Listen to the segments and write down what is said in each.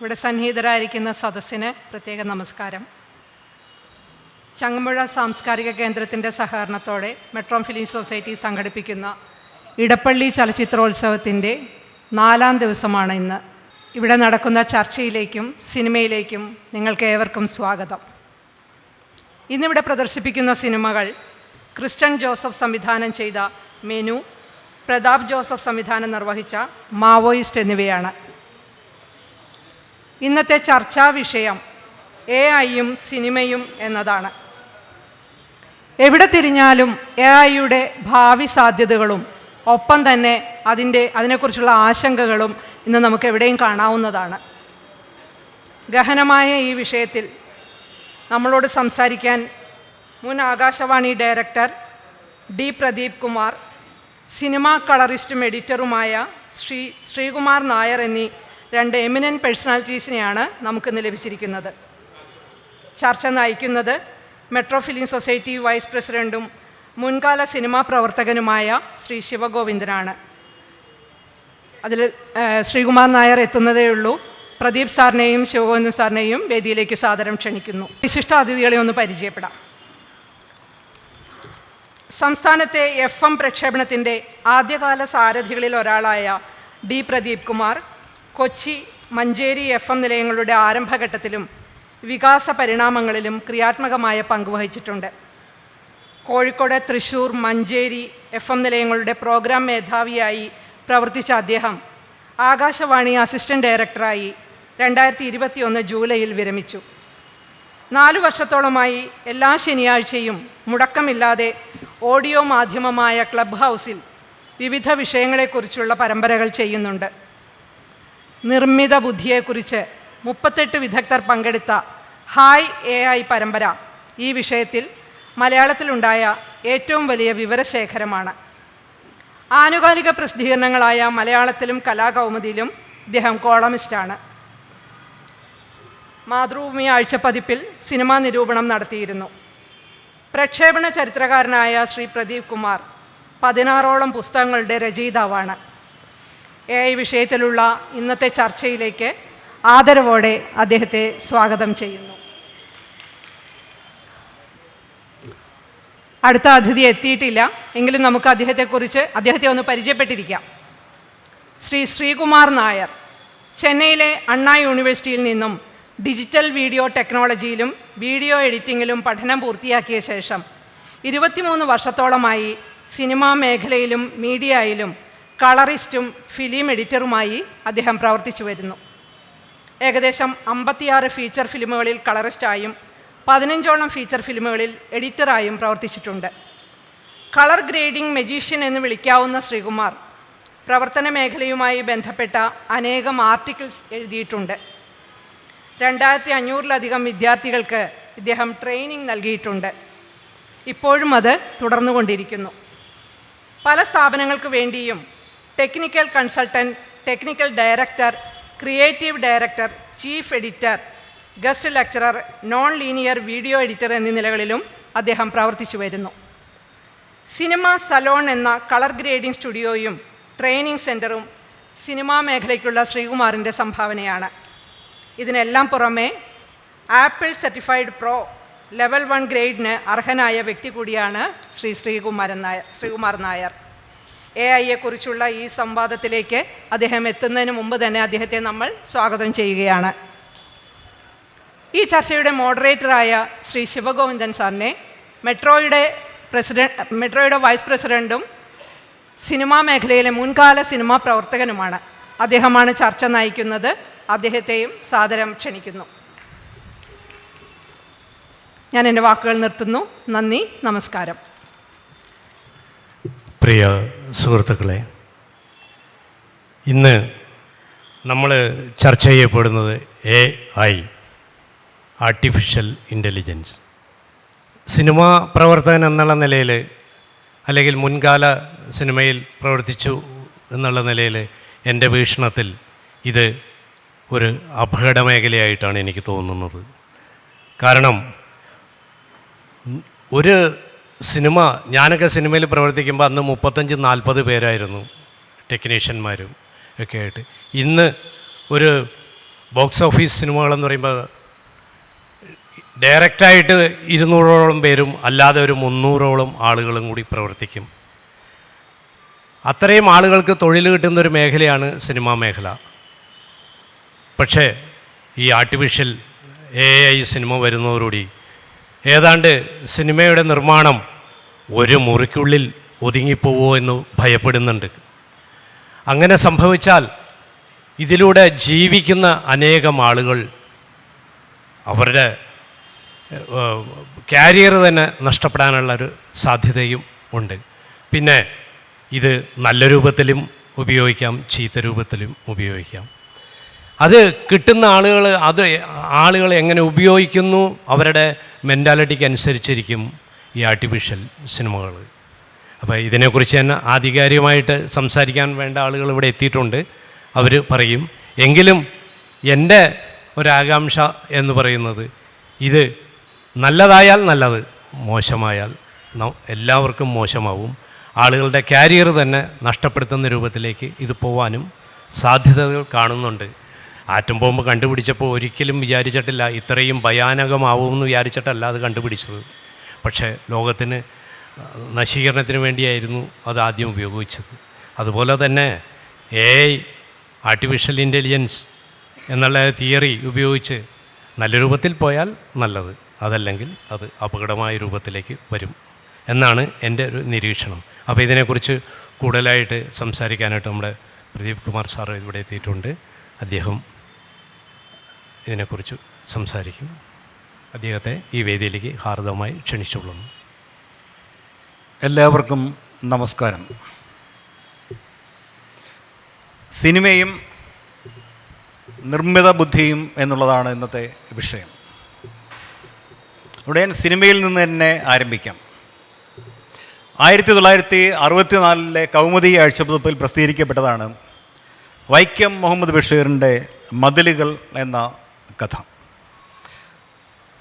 ഇവിടെ സന്നിഹിതരായിരിക്കുന്ന സദസ്സിന് പ്രത്യേക നമസ്കാരം. ചങ്ങമ്പുഴ സാംസ്കാരിക കേന്ദ്രത്തിൻ്റെ സഹകരണത്തോടെ മെട്രോ ഫിലിം സൊസൈറ്റി സംഘടിപ്പിക്കുന്ന ഇടപ്പള്ളി ചലച്ചിത്രോത്സവത്തിൻ്റെ 4ാം ദിവസമാണ് ഇന്ന്. ഇവിടെ നടക്കുന്ന ചർച്ചയിലേക്കും സിനിമയിലേക്കും നിങ്ങൾക്ക് ഏവർക്കും സ്വാഗതം. ഇന്നിവിടെ പ്രദർശിപ്പിക്കുന്ന സിനിമകൾ ക്രിസ്റ്റൻ ജോസഫ് സംവിധാനം ചെയ്ത മെനു, പ്രതാപ് ജോസഫ് സംവിധാനം നിർവഹിച്ച മാവോയിസ്റ്റ് എന്നിവയാണ്. ഇന്നത്തെ ചർച്ചാ വിഷയം AI-യും സിനിമയും എന്നതാണ്. എവിടെ തിരിഞ്ഞാലും AI-യുടെ ഭാവി സാധ്യതകളും ഒപ്പം തന്നെ അതിനെക്കുറിച്ചുള്ള ആശങ്കകളും ഇന്ന് നമുക്ക് എവിടെയും കാണാവുന്നതാണ്. ഗഹനമായ ഈ വിഷയത്തിൽ നമ്മളോട് സംസാരിക്കാൻ മുൻ Akashvani director D. Pradeep Kumar, cinema കളറിസ്റ്റും എഡിറ്ററുമായ ശ്രീകുമാർ നായർ എന്നീ 2 എമിനൻ്റ് പേഴ്സണാലിറ്റീസിനെയാണ് നമുക്കിന്ന് ലഭിച്ചിരിക്കുന്നത്. ചർച്ച നയിക്കുന്നത് മെട്രോ ഫിലിം സൊസൈറ്റി വൈസ് പ്രസിഡൻറ്റും മുൻകാല സിനിമാ പ്രവർത്തകനുമായ ശ്രീ ശിവഗോവിന്ദനാണ്. അതിൽ ശ്രീകുമാർ നായർ എത്തുന്നതേ ഉള്ളൂ. പ്രദീപ് സാറിനെയും ശിവഗോവിന്ദൻ സാറിനെയും വേദിയിലേക്ക് സാദരം ക്ഷണിക്കുന്നു. വിശിഷ്ട അതിഥികളെ ഒന്ന് പരിചയപ്പെടാം. സംസ്ഥാനത്തെ FM പ്രക്ഷേപണത്തിൻ്റെ ആദ്യകാല സാരഥികളിൽ ഒരാളായ D. പ്രദീപ് കുമാർ കൊച്ചി, മഞ്ചേരി FM നിലയങ്ങളുടെ ആരംഭഘട്ടത്തിലും വികാസ പരിണാമങ്ങളിലും ക്രിയാത്മകമായ പങ്കുവഹിച്ചിട്ടുണ്ട്. കോഴിക്കോട്, തൃശ്ശൂർ, മഞ്ചേരി FM നിലയങ്ങളുടെ പ്രോഗ്രാം മേധാവിയായി പ്രവർത്തിച്ച അദ്ദേഹം ആകാശവാണി അസിസ്റ്റൻ്റ് ഡയറക്ടറായി 2021 ജൂലൈയിൽ വിരമിച്ചു. 4 വർഷത്തോളമായി എല്ലാ ശനിയാഴ്ചയും മുടക്കമില്ലാതെ ഓഡിയോ മാധ്യമമായ ക്ലബ് ഹൗസിൽ വിവിധ വിഷയങ്ങളെക്കുറിച്ചുള്ള പരമ്പരകൾ ചെയ്യുന്നുണ്ട്. നിർമ്മിത ബുദ്ധിയെക്കുറിച്ച് 38 വിദഗ്ധർ പങ്കെടുത്ത ഹായ് AI പരമ്പര ഈ വിഷയത്തിൽ മലയാളത്തിലുണ്ടായ ഏറ്റവും വലിയ വിവരശേഖരമാണ്. ആനുകാലിക പ്രസിദ്ധീകരണങ്ങളായ മലയാളത്തിലും കലാകൗമുദിയിലും ഇദ്ദേഹം കോളമിസ്റ്റാണ്. മാതൃഭൂമി ആഴ്ചപ്പതിപ്പിൽ സിനിമാ നിരൂപണം നടത്തിയിരുന്നു. പ്രക്ഷേപണ ചരിത്രകാരനായ ശ്രീ പ്രദീപ് കുമാർ 16ഓളം പുസ്തകങ്ങളുടെ രചയിതാവാണ്. AI വിഷയത്തിലുള്ള ഇന്നത്തെ ചർച്ചയിലേക്ക് ആദരവോടെ അദ്ദേഹത്തെ സ്വാഗതം ചെയ്യുന്നു. അടുത്ത അതിഥി എത്തിയിട്ടില്ല, എങ്കിലും നമുക്ക് അദ്ദേഹത്തെ ഒന്ന് പരിചയപ്പെട്ടിരിക്കാം. ശ്രീകുമാർ നായർ ചെന്നൈയിലെ അണ്ണാ യൂണിവേഴ്സിറ്റിയിൽ നിന്നും ഡിജിറ്റൽ വീഡിയോ ടെക്നോളജിയിലും വീഡിയോ എഡിറ്റിങ്ങിലും പഠനം പൂർത്തിയാക്കിയ ശേഷം 23 വർഷത്തോളമായി സിനിമാ മേഖലയിലും മീഡിയയിലും കളറിസ്റ്റും ഫിലിം എഡിറ്ററുമായി അദ്ദേഹം പ്രവർത്തിച്ചു വരുന്നു. ഏകദേശം 56 ഫീച്ചർ ഫിലിമുകളിൽ കളറിസ്റ്റായും 15ഓളം ഫീച്ചർ ഫിലിമുകളിൽ എഡിറ്ററായും പ്രവർത്തിച്ചിട്ടുണ്ട്. കളർ ഗ്രേഡിംഗ് മജീഷ്യൻ എന്ന് വിളിക്കാവുന്ന ശ്രീകുമാർ പ്രവർത്തന മേഖലയുമായി ബന്ധപ്പെട്ട അനേകം ആർട്ടിക്കിൾസ് എഴുതിയിട്ടുണ്ട്. 2500-ലധികം വിദ്യാർത്ഥികൾക്ക് ഇദ്ദേഹം ട്രെയിനിങ് നൽകിയിട്ടുണ്ട്. ഇപ്പോഴും അത് തുടർന്നുകൊണ്ടിരിക്കുന്നു. പല സ്ഥാപനങ്ങൾക്ക് വേണ്ടിയും technical consultant, technical director, creative director, chief editor, guest lecturer, non linear video editor എന്നീ നിലകളിലും അദ്ദേഹം പ്രവർത്തിച്ചു വരുന്നു. സിനിമ സലോൺ എന്ന കളർ ഗ്രേഡിംഗ് സ്റ്റുഡിയോയും ട്രെയിനിങ് സെൻറ്ററും സിനിമാ മേഖലയ്ക്കുള്ള ശ്രീകുമാറിൻ്റെ സംഭാവനയാണ്. ഇതിനെല്ലാം പുറമെ ആപ്പിൾ സർട്ടിഫൈഡ് പ്രോ ലെവൽ 1 ഗ്രേഡിന് അർഹനായ വ്യക്തി കൂടിയാണ് ശ്രീകുമാർ നായർ. AI-യെക്കുറിച്ചുള്ള ഈ സംവാദത്തിലേക്ക് അദ്ദേഹം എത്തുന്നതിന് മുമ്പ് തന്നെ അദ്ദേഹത്തെ നമ്മൾ സ്വാഗതം ചെയ്യുകയാണ്. ഈ ചർച്ചയുടെ മോഡറേറ്ററായ ശ്രീ ശിവഗോവിന്ദൻ സാറിനെ മെട്രോയുടെ വൈസ് പ്രസിഡൻറ്റും സിനിമാ മേഖലയിലെ മുൻകാല സിനിമാ പ്രവർത്തകനുമാണ്. അദ്ദേഹമാണ് ചർച്ച നയിക്കുന്നത്. അദ്ദേഹത്തെയും സാദരം ക്ഷണിക്കുന്നു. ഞാൻ എൻ്റെ വാക്കുകൾ നിർത്തുന്നു. നന്ദി, നമസ്കാരം. പ്രിയ സുഹൃത്തുക്കളെ, ഇന്ന് നമ്മൾ ചർച്ച ചെയ്യപ്പെടുന്നത് AI, ആർട്ടിഫിഷ്യൽ ഇൻ്റലിജൻസ്. സിനിമാ പ്രവർത്തകൻ എന്നുള്ള നിലയിൽ, അല്ലെങ്കിൽ മുൻകാല സിനിമയിൽ പ്രവർത്തിച്ചു എന്നുള്ള നിലയിൽ എൻ്റെ വീക്ഷണത്തിൽ ഇത് ഒരു അപകട മേഖലയായിട്ടാണ് എനിക്ക് തോന്നുന്നത്. കാരണം ഒരു സിനിമ, ഞാനൊക്കെ സിനിമയിൽ പ്രവർത്തിക്കുമ്പോൾ അന്ന് 35-40 പേരായിരുന്നു ടെക്നീഷ്യന്മാരും ഒക്കെ ആയിട്ട്. ഇന്ന് ഒരു ബോക്സ് ഓഫീസ് സിനിമകളെന്ന് പറയുമ്പോൾ ഡയറക്റ്റായിട്ട് 200ഓളം പേരും അല്ലാതെ ഒരു 300ഓളം ആളുകളും കൂടി പ്രവർത്തിക്കും. അത്രയും ആളുകൾക്ക് തൊഴിൽ കിട്ടുന്നൊരു മേഖലയാണ് സിനിമാ മേഖല. പക്ഷേ ഈ ആർട്ടിഫിഷ്യൽ AI സിനിമ വരുന്നതോടുകൂടി ഏതാണ്ട് സിനിമയുടെ നിർമ്മാണം ഒരു മുറിക്കുള്ളിൽ ഒതുങ്ങിപ്പോവോ എന്ന് ഭയപ്പെടുന്നുണ്ട്. അങ്ങനെ സംഭവിച്ചാൽ ഇതിലൂടെ ജീവിക്കുന്ന അനേകം ആളുകൾ അവരുടെ കാരിയർ തന്നെ നഷ്ടപ്പെടാനുള്ളൊരു സാധ്യതയും ഉണ്ട്. പിന്നെ ഇത് നല്ല രൂപത്തിലും ഉപയോഗിക്കാം, ചീത്ത രൂപത്തിലും ഉപയോഗിക്കാം. അത് കിട്ടുന്ന ആളുകൾ എങ്ങനെ ഉപയോഗിക്കുന്നു, അവരുടെ മെൻറ്റാലിറ്റിക്ക് അനുസരിച്ചിരിക്കും ഈ ആർട്ടിഫിഷ്യൽ സിനിമകൾ. അപ്പോൾ ഇതിനെക്കുറിച്ച് തന്നെ ആധികാരികമായിട്ട് സംസാരിക്കാൻ വേണ്ട ആളുകൾ ഇവിടെ എത്തിയിട്ടുണ്ട്. അവർ പറയും. എങ്കിലും എൻ്റെ ഒരാകാംക്ഷ എന്ന് പറയുന്നത് ഇത് നല്ലതായാൽ നല്ലത്, മോശമായാൽ എല്ലാവർക്കും മോശമാവും. ആളുകളുടെ കാരിയർ തന്നെ നഷ്ടപ്പെടുത്തുന്ന രൂപത്തിലേക്ക് ഇത് പോവാനും സാധ്യതകൾ കാണുന്നുണ്ട്. ആറ്റം ബോംബ് കണ്ടുപിടിച്ചപ്പോൾ ഒരിക്കലും വിചാരിച്ചിട്ടില്ല ഇത്രയും ഭയാനകമാവുമെന്ന് വിചാരിച്ചിട്ടല്ല അത് കണ്ടുപിടിച്ചത്. പക്ഷേ ലോകത്തിന് നശീകരണത്തിന് വേണ്ടിയായിരുന്നു അത് ആദ്യം ഉപയോഗിച്ചത്. അതുപോലെ തന്നെ AI ആർട്ടിഫിഷ്യൽ ഇൻ്റലിജൻസ് എന്നുള്ള തിയറി ഉപയോഗിച്ച് നല്ല രൂപത്തിൽ പോയാൽ നല്ലത്, അതല്ലെങ്കിൽ അത് അപകടമായ രൂപത്തിലേക്ക് വരും എന്നാണ് എൻ്റെ ഒരു നിരീക്ഷണം. അപ്പോൾ ഇതിനെക്കുറിച്ച് കൂടുതലായിട്ട് സംസാരിക്കാനായിട്ട് നമ്മുടെ പ്രദീപ് കുമാർ സാർ ഇവിടെ എത്തിയിട്ടുണ്ട്. അദ്ദേഹം ഇതിനെക്കുറിച്ച് സംസാരിക്കും. അദ്ദേഹത്തെ ഈ വേദിയിലേക്ക് ഹാർദവമായി ക്ഷണിച്ചുകൊള്ളുന്നു. എല്ലാവർക്കും നമസ്കാരം. സിനിമയും നിർമ്മിത ബുദ്ധിയും എന്നുള്ളതാണ് ഇന്നത്തെ വിഷയം. ഇവിടെ സിനിമയിൽ നിന്ന് തന്നെ ആരംഭിക്കാം. 1964 കൗമുദി ആഴ്ചപ്പതിപ്പിൽ പ്രസിദ്ധീകരിക്കപ്പെട്ടതാണ് വൈക്കം മുഹമ്മദ് ബഷീറിൻ്റെ മതിലുകൾ എന്ന കഥ.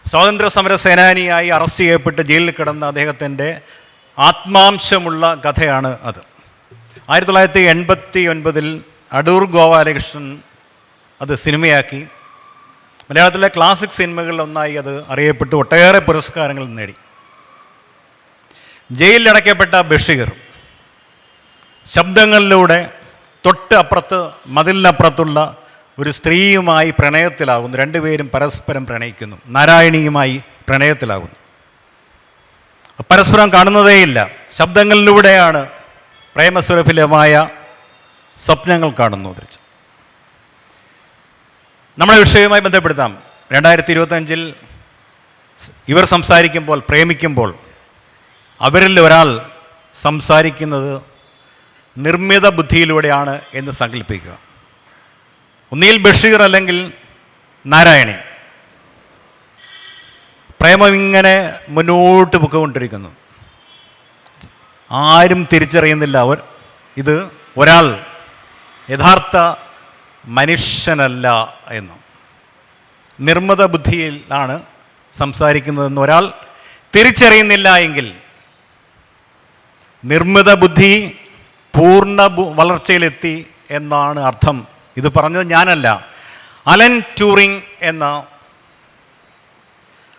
സ്വാതന്ത്ര്യ സമര സേനാനിയായി അറസ്റ്റ് ചെയ്യപ്പെട്ട് ജയിലിൽ കിടന്ന അദ്ദേഹത്തിൻ്റെ ആത്മാംശമുള്ള കഥയാണ് അത്. 1989 അടൂർ ഗോപാലകൃഷ്ണൻ അത് സിനിമയാക്കി. മലയാളത്തിലെ ക്ലാസിക് സിനിമകളിലൊന്നായി അത് അറിയപ്പെട്ട് ഒട്ടേറെ പുരസ്കാരങ്ങൾ നേടി. ജയിലിലടയ്ക്കപ്പെട്ട ബഷീർ ശബ്ദങ്ങളിലൂടെ തൊട്ട് അപ്പുറത്ത് മതിലിനപ്പുറത്തുള്ള ഒരു സ്ത്രീയുമായി പ്രണയത്തിലാകുന്നു. രണ്ടുപേരും പരസ്പരം പ്രണയിക്കുന്നു. നാരായണിയുമായി പ്രണയത്തിലാകുന്നു. പരസ്പരം കാണുന്നതേയില്ല. ശബ്ദങ്ങളിലൂടെയാണ് പ്രേമസുരഭിലമായ സ്വപ്നങ്ങൾ കാണുന്നു. നമ്മുടെ വിഷയവുമായി ബന്ധപ്പെടുത്താം. 2025 ഇവർ സംസാരിക്കുമ്പോൾ, പ്രേമിക്കുമ്പോൾ അവരിൽ ഒരാൾ സംസാരിക്കുന്നത് നിർമ്മിത ബുദ്ധിയിലൂടെയാണ് എന്ന് സങ്കല്പിക്കുക. ഒന്നിയിൽ ബഷീർ അല്ലെങ്കിൽ നാരായണി. പ്രേമം ഇങ്ങനെ മുന്നോട്ട് പൊയ്ക്കൊണ്ടിരിക്കുന്നു. ആരും തിരിച്ചറിയുന്നില്ല ഇത് ഒരാൾ യഥാർത്ഥ മനുഷ്യനല്ല എന്ന്. നിർമ്മിത ബുദ്ധിയിലാണ് സംസാരിക്കുന്നതെന്ന് ഒരാൾ തിരിച്ചറിയുന്നില്ല എങ്കിൽ നിർമ്മിത ബുദ്ധി പൂർണ്ണ വളർച്ചയിലെത്തി എന്നാണ് അർത്ഥം. ഇത് പറഞ്ഞത് ഞാനല്ല, അലൻ ട്യൂറിംഗ് എന്ന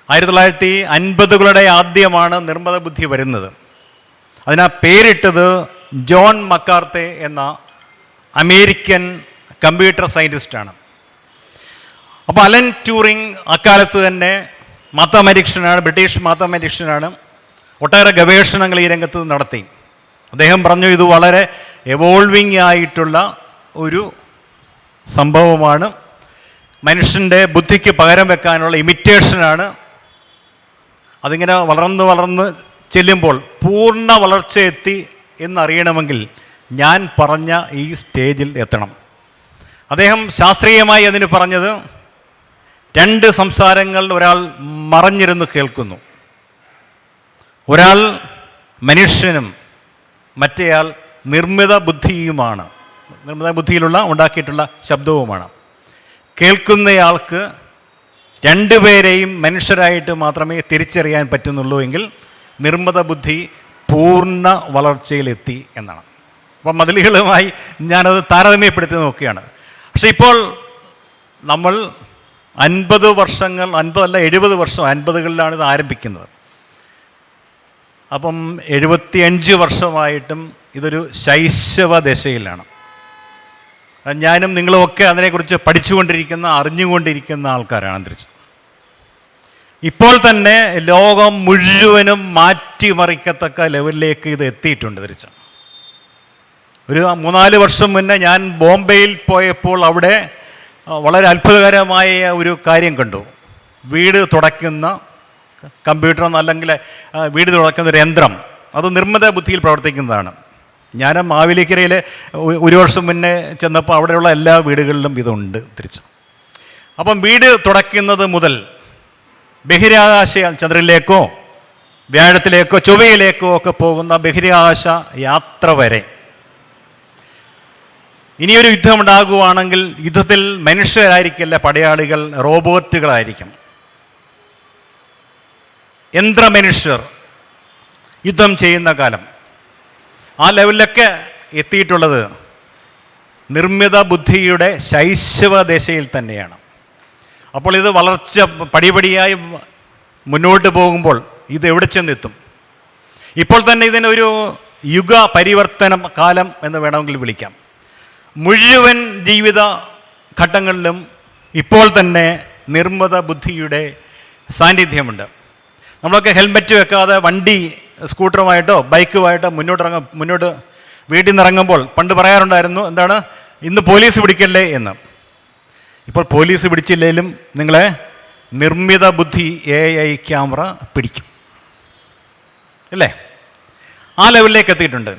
1950കളുടെ ആദ്യമാണ് നിർമ്മിത ബുദ്ധി വരുന്നത്. അതിനാ പേരിട്ടത് ജോൺ മക്കാർത്തെ എന്ന അമേരിക്കൻ കമ്പ്യൂട്ടർ സയൻറ്റിസ്റ്റാണ്. അപ്പോൾ അലൻ ട്യൂറിംഗ് അക്കാലത്ത് തന്നെ മാത്തമാറ്റിഷ്യനാണ്, ബ്രിട്ടീഷ് മാത്തമാറ്റിഷ്യനാണ്. ഒട്ടേറെ ഗവേഷണങ്ങൾ ഈ രംഗത്ത് നടത്തി. അദ്ദേഹം പറഞ്ഞു ഇത് വളരെ എവോൾവിങ് ആയിട്ടുള്ള ഒരു സംഭവമാണ്, മനുഷ്യൻ്റെ ബുദ്ധിക്ക് പകരം വെക്കാനുള്ള ഇമിറ്റേഷനാണ്. അതിങ്ങനെ വളർന്ന് ചെല്ലുമ്പോൾ പൂർണ്ണ വളർച്ചയെത്തി എന്നറിയണമെങ്കിൽ ഞാൻ പറഞ്ഞ ഈ സ്റ്റേജിൽ എത്തണം. അദ്ദേഹം ശാസ്ത്രീയമായി അതിന് പറഞ്ഞത് 2 സംസാരങ്ങൾ ഒരാൾ മറഞ്ഞിരുന്ന് കേൾക്കുന്നു. ഒരാൾ മനുഷ്യനും മറ്റേയാൾ നിർമ്മിത ബുദ്ധിയുമാണ്. നിർമ്മിത ബുദ്ധിയിലുള്ള ഉണ്ടാക്കിയിട്ടുള്ള ശബ്ദവുമാണ്. കേൾക്കുന്നയാൾക്ക് 2 പേരെയും മനുഷ്യരായിട്ട് മാത്രമേ തിരിച്ചറിയാൻ പറ്റുന്നുള്ളൂ എങ്കിൽ നിർമ്മിത ബുദ്ധി പൂർണ്ണ വളർച്ചയിലെത്തി എന്നാണ്. അപ്പം മതിലുകളുമായി ഞാനത് താരതമ്യപ്പെടുത്തി നോക്കുകയാണ്. പക്ഷെ ഇപ്പോൾ നമ്മൾ 50 വർഷങ്ങൾ, 50 അല്ല 70 വർഷം, 50കളിലാണ് ഇത് ആരംഭിക്കുന്നത്. അപ്പം 75 വർഷമായിട്ടും ഇതൊരു ശൈശവ ദശയിലാണ്. ഞാനും നിങ്ങളുമൊക്കെ അതിനെക്കുറിച്ച് പഠിച്ചുകൊണ്ടിരിക്കുന്ന, അറിഞ്ഞുകൊണ്ടിരിക്കുന്ന ആൾക്കാരാണ് തിരിച്ച്. ഇപ്പോൾ തന്നെ ലോകം മുഴുവനും മാറ്റിമറിക്കത്തക്ക ലെവലിലേക്ക് ഇത് എത്തിയിട്ടുണ്ട് തിരിച്ച്. ഒരു 3-4 വർഷം മുന്നേ ഞാൻ ബോംബെയിൽ പോയപ്പോൾ അവിടെ വളരെ അത്ഭുതകരമായ ഒരു കാര്യം കണ്ടു. വീട് തുടയ്ക്കുന്ന കമ്പ്യൂട്ടർ അല്ലെങ്കിൽ വീട് തുടയ്ക്കുന്ന ഒരു യന്ത്രം, അത് നിർമ്മിത ബുദ്ധിയിൽ പ്രവർത്തിക്കുന്നതാണ്. ഞാൻ മാവേലിക്കരയിൽ ഒരു വർഷം മുന്നേ ചെന്നപ്പോൾ അവിടെയുള്ള എല്ലാ വീടുകളിലും ഇതുണ്ട് തിരിച്ച്. അപ്പം വീട് തുടയ്ക്കുന്നത് മുതൽ ബഹിരാകാശ ചന്ദ്രനിലേക്കോ വ്യാഴത്തിലേക്കോ ചൊവ്വയിലേക്കോ ഒക്കെ പോകുന്ന ബഹിരാകാശ യാത്ര വരെ. ഇനിയൊരു യുദ്ധം ഉണ്ടാകുവാണെങ്കിൽ യുദ്ധത്തിൽ മനുഷ്യരായിരിക്കില്ല പടയാളികൾ, റോബോട്ടുകളായിരിക്കും. യന്ത്രമനുഷ്യർ യുദ്ധം ചെയ്യുന്ന കാലം. ആ ലെവലിലൊക്കെ എത്തിയിട്ടുള്ളത് നിർമ്മിത ബുദ്ധിയുടെ ശൈശവ ദശയിൽ തന്നെയാണ്. അപ്പോൾ ഇത് വളർച്ച പടിപടിയായി മുന്നോട്ട് പോകുമ്പോൾ ഇത് എവിടെ ചെന്നെത്തും? ഇപ്പോൾ തന്നെ ഇതിനൊരു യുഗ പരിവർത്തനം കാലം എന്ന് വേണമെങ്കിൽ വിളിക്കാം. മുഴുവൻ ജീവിത ഘട്ടങ്ങളിലും ഇപ്പോൾ തന്നെ നിർമ്മിത ബുദ്ധിയുടെ സാന്നിധ്യമുണ്ട്. നമ്മളൊക്കെ ഹെൽമെറ്റ് വെക്കാതെ വണ്ടി സ്കൂട്ടറുമായിട്ടോ ബൈക്കുമായിട്ടോ മുന്നോട്ട് വീട്ടിൽ നിന്ന് ഇറങ്ങുമ്പോൾ പണ്ട് പറയാറുണ്ടായിരുന്നു, എന്താണ്, ഇന്ന് പോലീസ് പിടിക്കല്ലേ എന്ന്. ഇപ്പോൾ പോലീസ് പിടിച്ചില്ലെങ്കിലും നിങ്ങളെ നിർമ്മിത ബുദ്ധി AI ക്യാമറ പിടിക്കും, അല്ലേ? ആ ലെവലിലേക്ക് എത്തിയിട്ടുണ്ട്.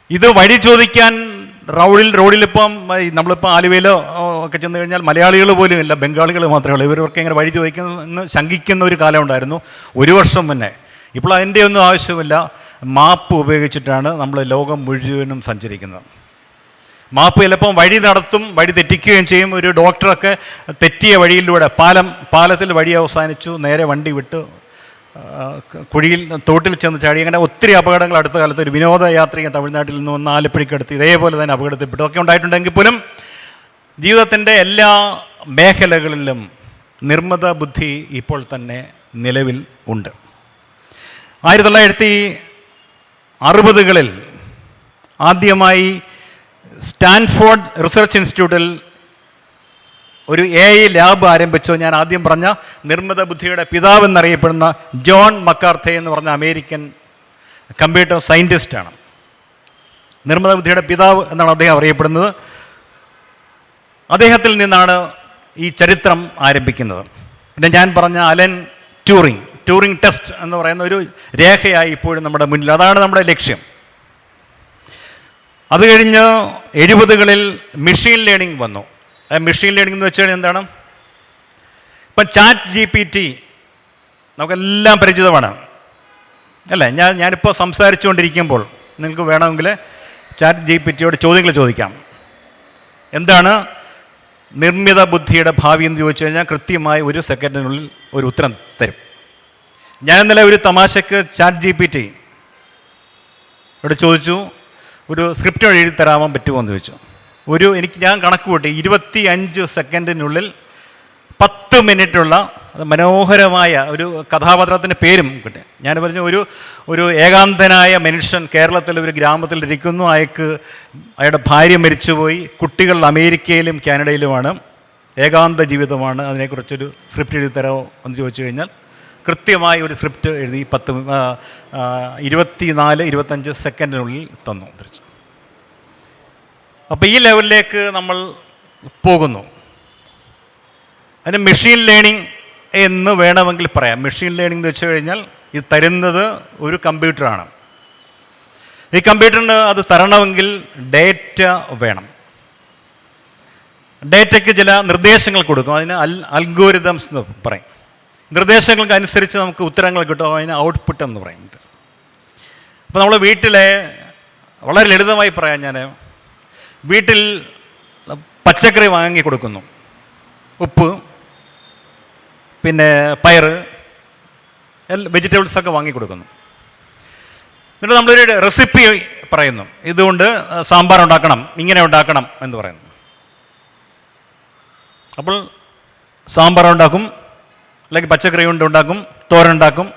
ഇത് വഴി ചോദിക്കാൻ റോഡിലിപ്പം നമ്മളിപ്പോൾ ആലുവയിലോ ഒക്കെ ചെന്ന് കഴിഞ്ഞാൽ മലയാളികൾ പോലും ഇല്ല, ബംഗാളികൾ മാത്രമേ ഉള്ളൂ. ഇവരൊക്കെ ഇങ്ങനെ വഴി ചോദിക്കുന്ന ശങ്കിക്കുന്ന ഒരു കാലം ഉണ്ടായിരുന്നു 1 വർഷം മുന്നേ. ഇപ്പോൾ അതിൻ്റെ ഒന്നും ആവശ്യമില്ല. മാപ്പ് ഉപയോഗിച്ചിട്ടാണ് നമ്മൾ ലോകം മുഴുവനും സഞ്ചരിക്കുന്നത്. മാപ്പ് ചിലപ്പം വഴി നടത്തും, വഴി തെറ്റിക്കുകയും ചെയ്യും. ഒരു ഡോക്ടറൊക്കെ തെറ്റിയ വഴിയിലൂടെ പാലത്തിൽ വഴി അവസാനിച്ചു, നേരെ വണ്ടി വിട്ട് കുഴിയിൽ തോട്ടിൽ ചെന്ന് ചാടി. അങ്ങനെ ഒത്തിരി അപകടങ്ങൾ അടുത്ത കാലത്ത് ഒരു വിനോദയാത്രികൻ തമിഴ്നാട്ടിൽ നിന്ന് വന്ന് ആലപ്പുഴയ്ക്കടുത്ത് ഇതേപോലെ തന്നെ അപകടത്തിൽപ്പെട്ടു ഒക്കെ ഉണ്ടായിട്ടുണ്ടെങ്കിൽ പോലും ജീവിതത്തിൻ്റെ എല്ലാ മേഖലകളിലും നിർമ്മിത ബുദ്ധി ഇപ്പോൾ തന്നെ നിലവിൽ ഉണ്ട്. 1960കളിൽ ആദ്യമായി സ്റ്റാൻഫോർഡ് റിസർച്ച് ഇൻസ്റ്റിറ്റ്യൂട്ടിൽ ഒരു AI ലാബ് ആരംഭിച്ചു. ഞാൻ ആദ്യം പറഞ്ഞ നിർമ്മിത ബുദ്ധിയുടെ പിതാവ് എന്നറിയപ്പെടുന്ന ജോൺ മക്കാർത്തേ എന്ന് പറഞ്ഞ അമേരിക്കൻ കമ്പ്യൂട്ടർ സയൻറ്റിസ്റ്റാണ്. നിർമ്മിത ബുദ്ധിയുടെ പിതാവ് എന്നാണ് അദ്ദേഹം അറിയപ്പെടുന്നത്. അദ്ദേഹത്തിൽ നിന്നാണ് ഈ ചരിത്രം ആരംഭിക്കുന്നത്. പിന്നെ ഞാൻ പറഞ്ഞ അലൻ ട്യൂറിംഗ് ടെസ്റ്റ് എന്ന് പറയുന്ന ഒരു രേഖയായി ഇപ്പോഴും നമ്മുടെ മുന്നിൽ. അതാണ് നമ്മുടെ ലക്ഷ്യം. അത് കഴിഞ്ഞ് 70കളിൽ മെഷീൻ ലേണിംഗ് വന്നു. മെഷീൻ ലേണിംഗ് എന്ന് വെച്ച് കഴിഞ്ഞാൽ എന്താണ്? ഇപ്പം ChatGPT നമുക്കെല്ലാം പരിചിതമാണ്, അല്ലേ? ഞാനിപ്പോൾ സംസാരിച്ചുകൊണ്ടിരിക്കുമ്പോൾ നിങ്ങൾക്ക് വേണമെങ്കിൽ ChatGPTയോട് ചോദ്യങ്ങൾ ചോദിക്കാം. എന്താണ് നിർമ്മിത ബുദ്ധിയുടെ ഭാവി എന്ന് ചോദിച്ചു കഴിഞ്ഞാൽ കൃത്യമായി 1 സെക്കൻഡിനുള്ളിൽ ഒരു ഉത്തരം തരും. ഞാൻ ഇന്നലെ ഒരു തമാശക്ക് ChatGPTയോട് ചോദിച്ചു, ഒരു സ്ക്രിപ്റ്റ് എഴുതി തരാൻ പറ്റുമോ എന്ന് ചോദിച്ചു. ഞാൻ കണക്ക് കൂട്ടി 25 സെക്കൻഡിനുള്ളിൽ 10 മിനിറ്റുള്ള മനോഹരമായ ഒരു കഥാപാത്രത്തിൻ്റെ പേരും കിട്ടി. ഞാൻ പറഞ്ഞു, ഒരു ഏകാന്തനായ മനുഷ്യൻ കേരളത്തിലെ ഒരു ഗ്രാമത്തിലിരിക്കുന്നു. അയാളുടെ ഭാര്യ മരിച്ചുപോയി, കുട്ടികൾ അമേരിക്കയിലും കാനഡയിലുമാണ്, ഏകാന്ത ജീവിതമാണ്. അതിനെക്കുറിച്ചൊരു സ്ക്രിപ്റ്റ് എഴുതി തരാമോ എന്ന് ചോദിച്ചു കഴിഞ്ഞാൽ കൃത്യമായി ഒരു സ്ക്രിപ്റ്റ് എഴുതി 24-25 സെക്കൻഡിനുള്ളിൽ തന്നു തിരിച്ചു. അപ്പോൾ ഈ ലെവലിലേക്ക് നമ്മൾ പോകുന്നു. അതിന് മെഷീൻ ലേണിംഗ് എന്ന് വേണമെങ്കിൽ പറയാം. മെഷീൻ ലേണിംഗ് എന്ന് വെച്ച് കഴിഞ്ഞാൽ ഇത് തരുന്നത് ഒരു കമ്പ്യൂട്ടറാണ്. ഈ കമ്പ്യൂട്ടറിന് അത് തരണമെങ്കിൽ ഡേറ്റ വേണം. ഡേറ്റയ്ക്ക് ചില നിർദ്ദേശങ്ങൾ കൊടുക്കും, അതിന് അൽഗോരിതംസ് എന്ന് പറയും. നിർദ്ദേശങ്ങൾക്ക് അനുസരിച്ച് നമുക്ക് ഉത്തരങ്ങൾ കിട്ടും, അതിന് ഔട്ട്പുട്ട് എന്ന് പറയുന്നത്. അപ്പോൾ നമ്മൾ വീട്ടിലെ വളരെ ലളിതമായി പറയാം, ഞാൻ വീട്ടിൽ പച്ചക്കറി വാങ്ങി കൊടുക്കുന്നു, ഉപ്പ്, പിന്നെ പയർ, വെജിറ്റബിൾസൊക്കെ വാങ്ങി കൊടുക്കുന്നു. എന്നിട്ട് നമ്മളൊരു റെസിപ്പി പറയുന്നു, ഇതുകൊണ്ട് സാമ്പാർ ഉണ്ടാക്കണം, ഇങ്ങനെ ഉണ്ടാക്കണം എന്ന് പറയുന്നു. അപ്പോൾ സാമ്പാർ ഉണ്ടാക്കും, അല്ലെങ്കിൽ പച്ചക്കറി കൊണ്ട് ഉണ്ടാക്കും, തോരൻ ഉണ്ടാക്കും.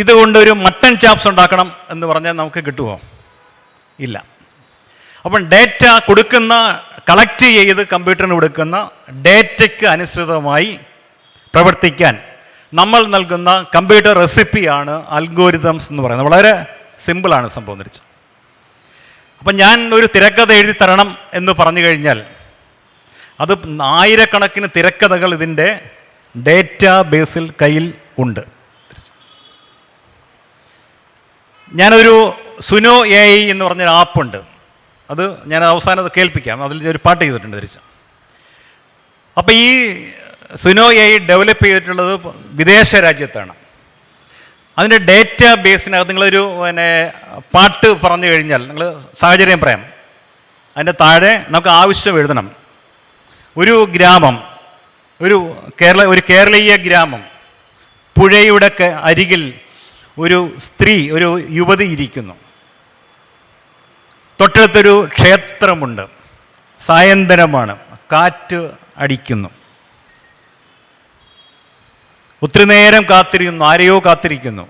ഇതുകൊണ്ടൊരു മട്ടൻ ചാപ്സ് ഉണ്ടാക്കണം എന്ന് പറഞ്ഞാൽ നമുക്ക് കിട്ടുമോ? ഇല്ല. അപ്പം ഡേറ്റ കളക്ട് ചെയ്ത് കമ്പ്യൂട്ടറിന് കൊടുക്കുന്ന ഡേറ്റയ്ക്ക് അനുസൃതമായി പ്രവർത്തിക്കാൻ നമ്മൾ നൽകുന്ന കമ്പ്യൂട്ടർ റെസിപ്പിയാണ് അൽഗോരിതംസ് എന്ന് പറയുന്നത്. വളരെ സിമ്പിളാണ് സംഭവം തിരിച്ച്. അപ്പം ഞാൻ ഒരു തിരക്കഥ എഴുതി തരണം എന്ന് പറഞ്ഞു കഴിഞ്ഞാൽ അത് ആയിരക്കണക്കിന് തിരക്കഥകൾ ഇതിൻ്റെ ഡേറ്റാ ബേസിൽ കയ്യിൽ ഉണ്ട്. ഞാനൊരു സുനോ AI എന്ന് പറഞ്ഞൊരു ആപ്പുണ്ട്. അത് ഞാൻ അവസാനം അത് കേൾപ്പിക്കാം. അതിൽ ഒരു പാട്ട് ചെയ്തിട്ടുണ്ട് തിരിച്ച്. അപ്പോൾ ഈ സുനോ AI ഡെവലപ്പ് ചെയ്തിട്ടുള്ളത് വിദേശ രാജ്യത്താണ്. അതിൻ്റെ ഡേറ്റാ ബേസിനകത്ത് നിങ്ങളൊരു പാട്ട് പറഞ്ഞു കഴിഞ്ഞാൽ നിങ്ങൾ സാഹചര്യം പറയാം, അതിൻ്റെ താഴെ നമുക്ക് ആവശ്യം എഴുതണം. ഒരു ഗ്രാമം, ഒരു കേരളീയ ഗ്രാമം, പുഴയുടെ അരികിൽ ഒരു സ്ത്രീ, ഒരു യുവതി ഇരിക്കുന്നു. തൊട്ടടുത്തൊരു ക്ഷേത്രമുണ്ട്. സായന്തനമാണ്, കാറ്റ് അടിക്കുന്നു. ഒത്തിരി നേരം കാത്തിരിക്കുന്നു, ആരെയോ കാത്തിരിക്കുന്നു.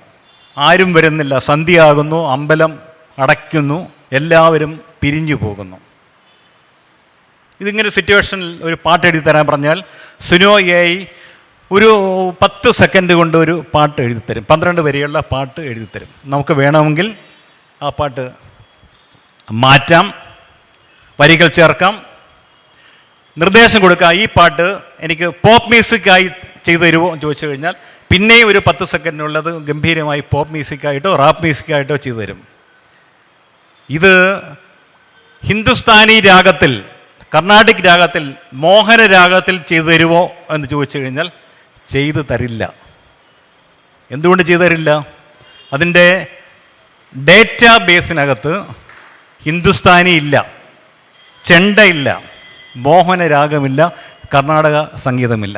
ആരും വരുന്നില്ല. സന്ധ്യയാകുന്നു, അമ്പലം അടയ്ക്കുന്നു, എല്ലാവരും പിരിഞ്ഞു പോകുന്നു. ഇതിങ്ങനെ സിറ്റുവേഷനിൽ ഒരു പാട്ട് എഴുതി തരാൻ പറഞ്ഞാൽ സുനോ AI ഒരു 10 സെക്കൻഡ് കൊണ്ട് ഒരു പാട്ട് എഴുതിത്തരും. 12 വരെയുള്ള പാട്ട് എഴുതിത്തരും. നമുക്ക് വേണമെങ്കിൽ ആ പാട്ട് മാറ്റാം, വരികൾ ചേർക്കാം, നിർദ്ദേശം കൊടുക്കാം. ഈ പാട്ട് എനിക്ക് പോപ്പ് മ്യൂസിക്കായി ചെയ്തു തരുമോ എന്ന് ചോദിച്ചു കഴിഞ്ഞാൽ പിന്നെയും ഒരു 10 സെക്കൻഡിനുള്ളത് ഗംഭീരമായി പോപ്പ് മ്യൂസിക്കായിട്ടോ റാപ്പ് മ്യൂസിക്കായിട്ടോ ചെയ്തു തരും. ഇത് ഹിന്ദുസ്ഥാനി രാഗത്തിൽ, കർണാടിക് രാഗത്തിൽ, മോഹന രാഗത്തിൽ ചെയ്തു തരുമോ എന്ന് ചോദിച്ചു കഴിഞ്ഞാൽ ചെയ്തു തരില്ല. എന്തുകൊണ്ട് ചെയ്തു തരില്ല? അതിൻ്റെ ഡേറ്റാ ബേസിനകത്ത് ഹിന്ദുസ്ഥാനി ഇല്ല, ചെണ്ടയില്ല, മോഹനരാഗമില്ല, കർണാടക സംഗീതമില്ല.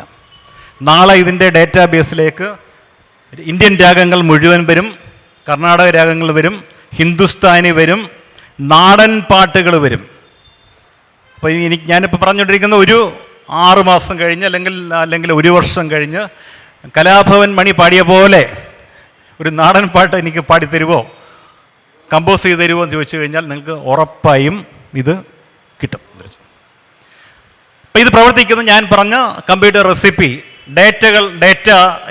നാളെ ഇതിൻ്റെ ഡേറ്റാ ബേസിലേക്ക് ഇന്ത്യൻ രാഗങ്ങൾ മുഴുവൻ വരും, കർണാടക രാഗങ്ങൾ വരും, ഹിന്ദുസ്ഥാനി വരും, നാടൻ പാട്ടുകൾ വരും. അപ്പോൾ ഞാനിപ്പോൾ പറഞ്ഞുകൊണ്ടിരിക്കുന്ന ഒരു 6 മാസം കഴിഞ്ഞ് അല്ലെങ്കിൽ 1 വർഷം കഴിഞ്ഞ് കലാഭവൻ മണി പാടിയ പോലെ ഒരു നാടൻ പാട്ട് എനിക്ക് പാടിത്തരുമോ, കമ്പോസ് ചെയ്ത് തരുമോ എന്ന് ചോദിച്ചു കഴിഞ്ഞാൽ നിങ്ങൾക്ക് ഉറപ്പായും ഇത് കിട്ടും. അപ്പോൾ ഇത് പ്രവർത്തിക്കുന്നത് ഞാൻ പറഞ്ഞ കമ്പ്യൂട്ടർ റെസിപ്പി. ഡേറ്റ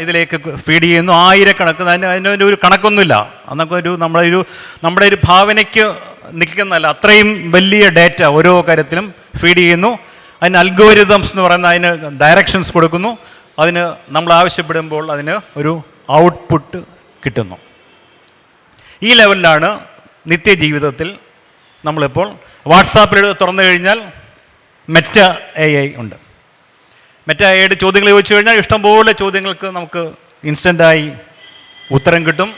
ഇതിലേക്ക് ഫീഡ് ചെയ്യുന്നു, ആയിരക്കണക്കിന്. അതിൻ്റെ ഒരു കണക്കൊന്നുമില്ല. അന്നൊക്കെ നമ്മുടെ ഒരു ഭാവനയ്ക്ക് നിൽക്കുന്നതല്ല, അത്രയും വലിയ ഡേറ്റ ഓരോ കാര്യത്തിലും ഫീഡ് ചെയ്യുന്നു. അതിന് അൽഗോരിതംസ് എന്ന് പറയുന്ന അതിന് ഡയറക്ഷൻസ് കൊടുക്കുന്നു. അതിന് നമ്മൾ ആവശ്യപ്പെടുമ്പോൾ അതിന് ഒരു ഔട്ട്പുട്ട് കിട്ടുന്നു. ഈ ലെവലിലാണ് നിത്യജീവിതത്തിൽ നമ്മളിപ്പോൾ വാട്സാപ്പിൽ തുറന്നു കഴിഞ്ഞാൽ മെറ്റ AI ഉണ്ട്. മെറ്റ AIയുടെ ചോദ്യങ്ങൾ ചോദിച്ചു കഴിഞ്ഞാൽ ഇഷ്ടംപോലെ ചോദ്യങ്ങൾക്ക് നമുക്ക് ഇൻസ്റ്റൻ്റായി ഉത്തരം കിട്ടും.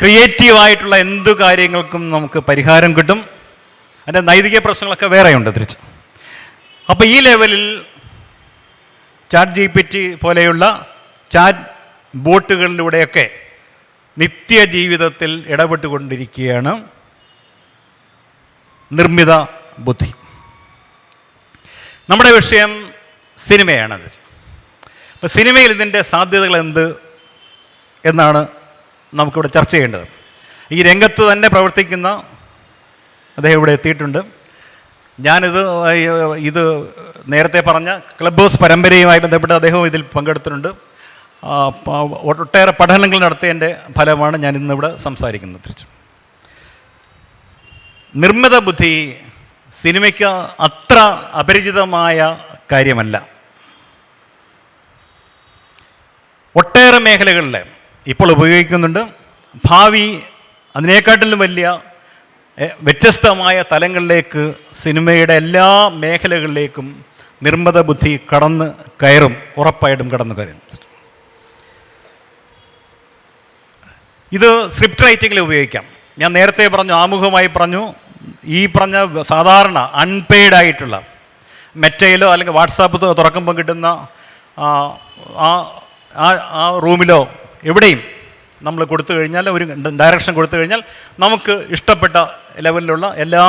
ക്രിയേറ്റീവായിട്ടുള്ള എന്തു കാര്യങ്ങൾക്കും നമുക്ക് പരിഹാരം കിട്ടും. അതിൻ്റെ നൈതിക പ്രശ്നങ്ങളൊക്കെ വേറെയുണ്ട് തിരിച്ച്. അപ്പോൾ ഈ ലെവലിൽ ChatGPT പോലെയുള്ള ചാറ്റ് ബോട്ടുകളിലൂടെയൊക്കെ നിത്യജീവിതത്തിൽ ഇടപെട്ടുകൊണ്ടിരിക്കുകയാണ് നിർമ്മിത ബുദ്ധി. നമ്മുടെ വിഷയം സിനിമയാണത്. അപ്പോൾ സിനിമയിൽ ഇതിൻ്റെ സാധ്യതകൾ എന്ത് എന്നാണ് നമുക്കിവിടെ ചർച്ച ചെയ്യേണ്ടത്. ഈ രംഗത്ത് തന്നെ പ്രവർത്തിക്കുന്ന അദ്ദേഹം ഇവിടെ എത്തിയിട്ടുണ്ട്. ഇത് നേരത്തെ പറഞ്ഞ ക്ലബ് ഹൗസ് പരമ്പരയുമായി ബന്ധപ്പെട്ട് അദ്ദേഹവും ഇതിൽ പങ്കെടുത്തിട്ടുണ്ട്. ഒട്ടേറെ പഠനങ്ങൾ നടത്തിയതിൻ്റെ ഫലമാണ് ഞാൻ ഇന്നിവിടെ സംസാരിക്കുന്നത്. തിരിച്ചു നിർമ്മിത ബുദ്ധി സിനിമയ്ക്ക് അത്ര അപരിചിതമായ കാര്യമല്ല. ഒട്ടേറെ മേഖലകളിൽ ഇപ്പോൾ ഉപയോഗിക്കുന്നുണ്ട്. ഭാവി അതിനേക്കാട്ടിലും വലിയ വ്യത്യസ്തമായ തലങ്ങളിലേക്ക് സിനിമയുടെ എല്ലാ മേഖലകളിലേക്കും നിർമ്മിത ബുദ്ധി കടന്ന് കയറും, ഉറപ്പായിട്ടും കടന്നു കയറും. ഇത് സ്ക്രിപ്റ്റ് റൈറ്റിങ്ങിൽ ഉപയോഗിക്കാം. ഞാൻ നേരത്തെ പറഞ്ഞു, ആമുഖമായി പറഞ്ഞു, ഈ പറഞ്ഞ സാധാരണ അൺപെയ്ഡ് ആയിട്ടുള്ള മെറ്റയിലോ അല്ലെങ്കിൽ വാട്സാപ്പ് തുറക്കുമ്പോൾ കിട്ടുന്ന ആ റൂമിലോ എവിടെയും നമ്മൾ കൊടുത്തു കഴിഞ്ഞാൽ, ഒരു ഡയറക്ഷൻ കൊടുത്തു കഴിഞ്ഞാൽ നമുക്ക് ഇഷ്ടപ്പെട്ട ലെവലിലുള്ള എല്ലാ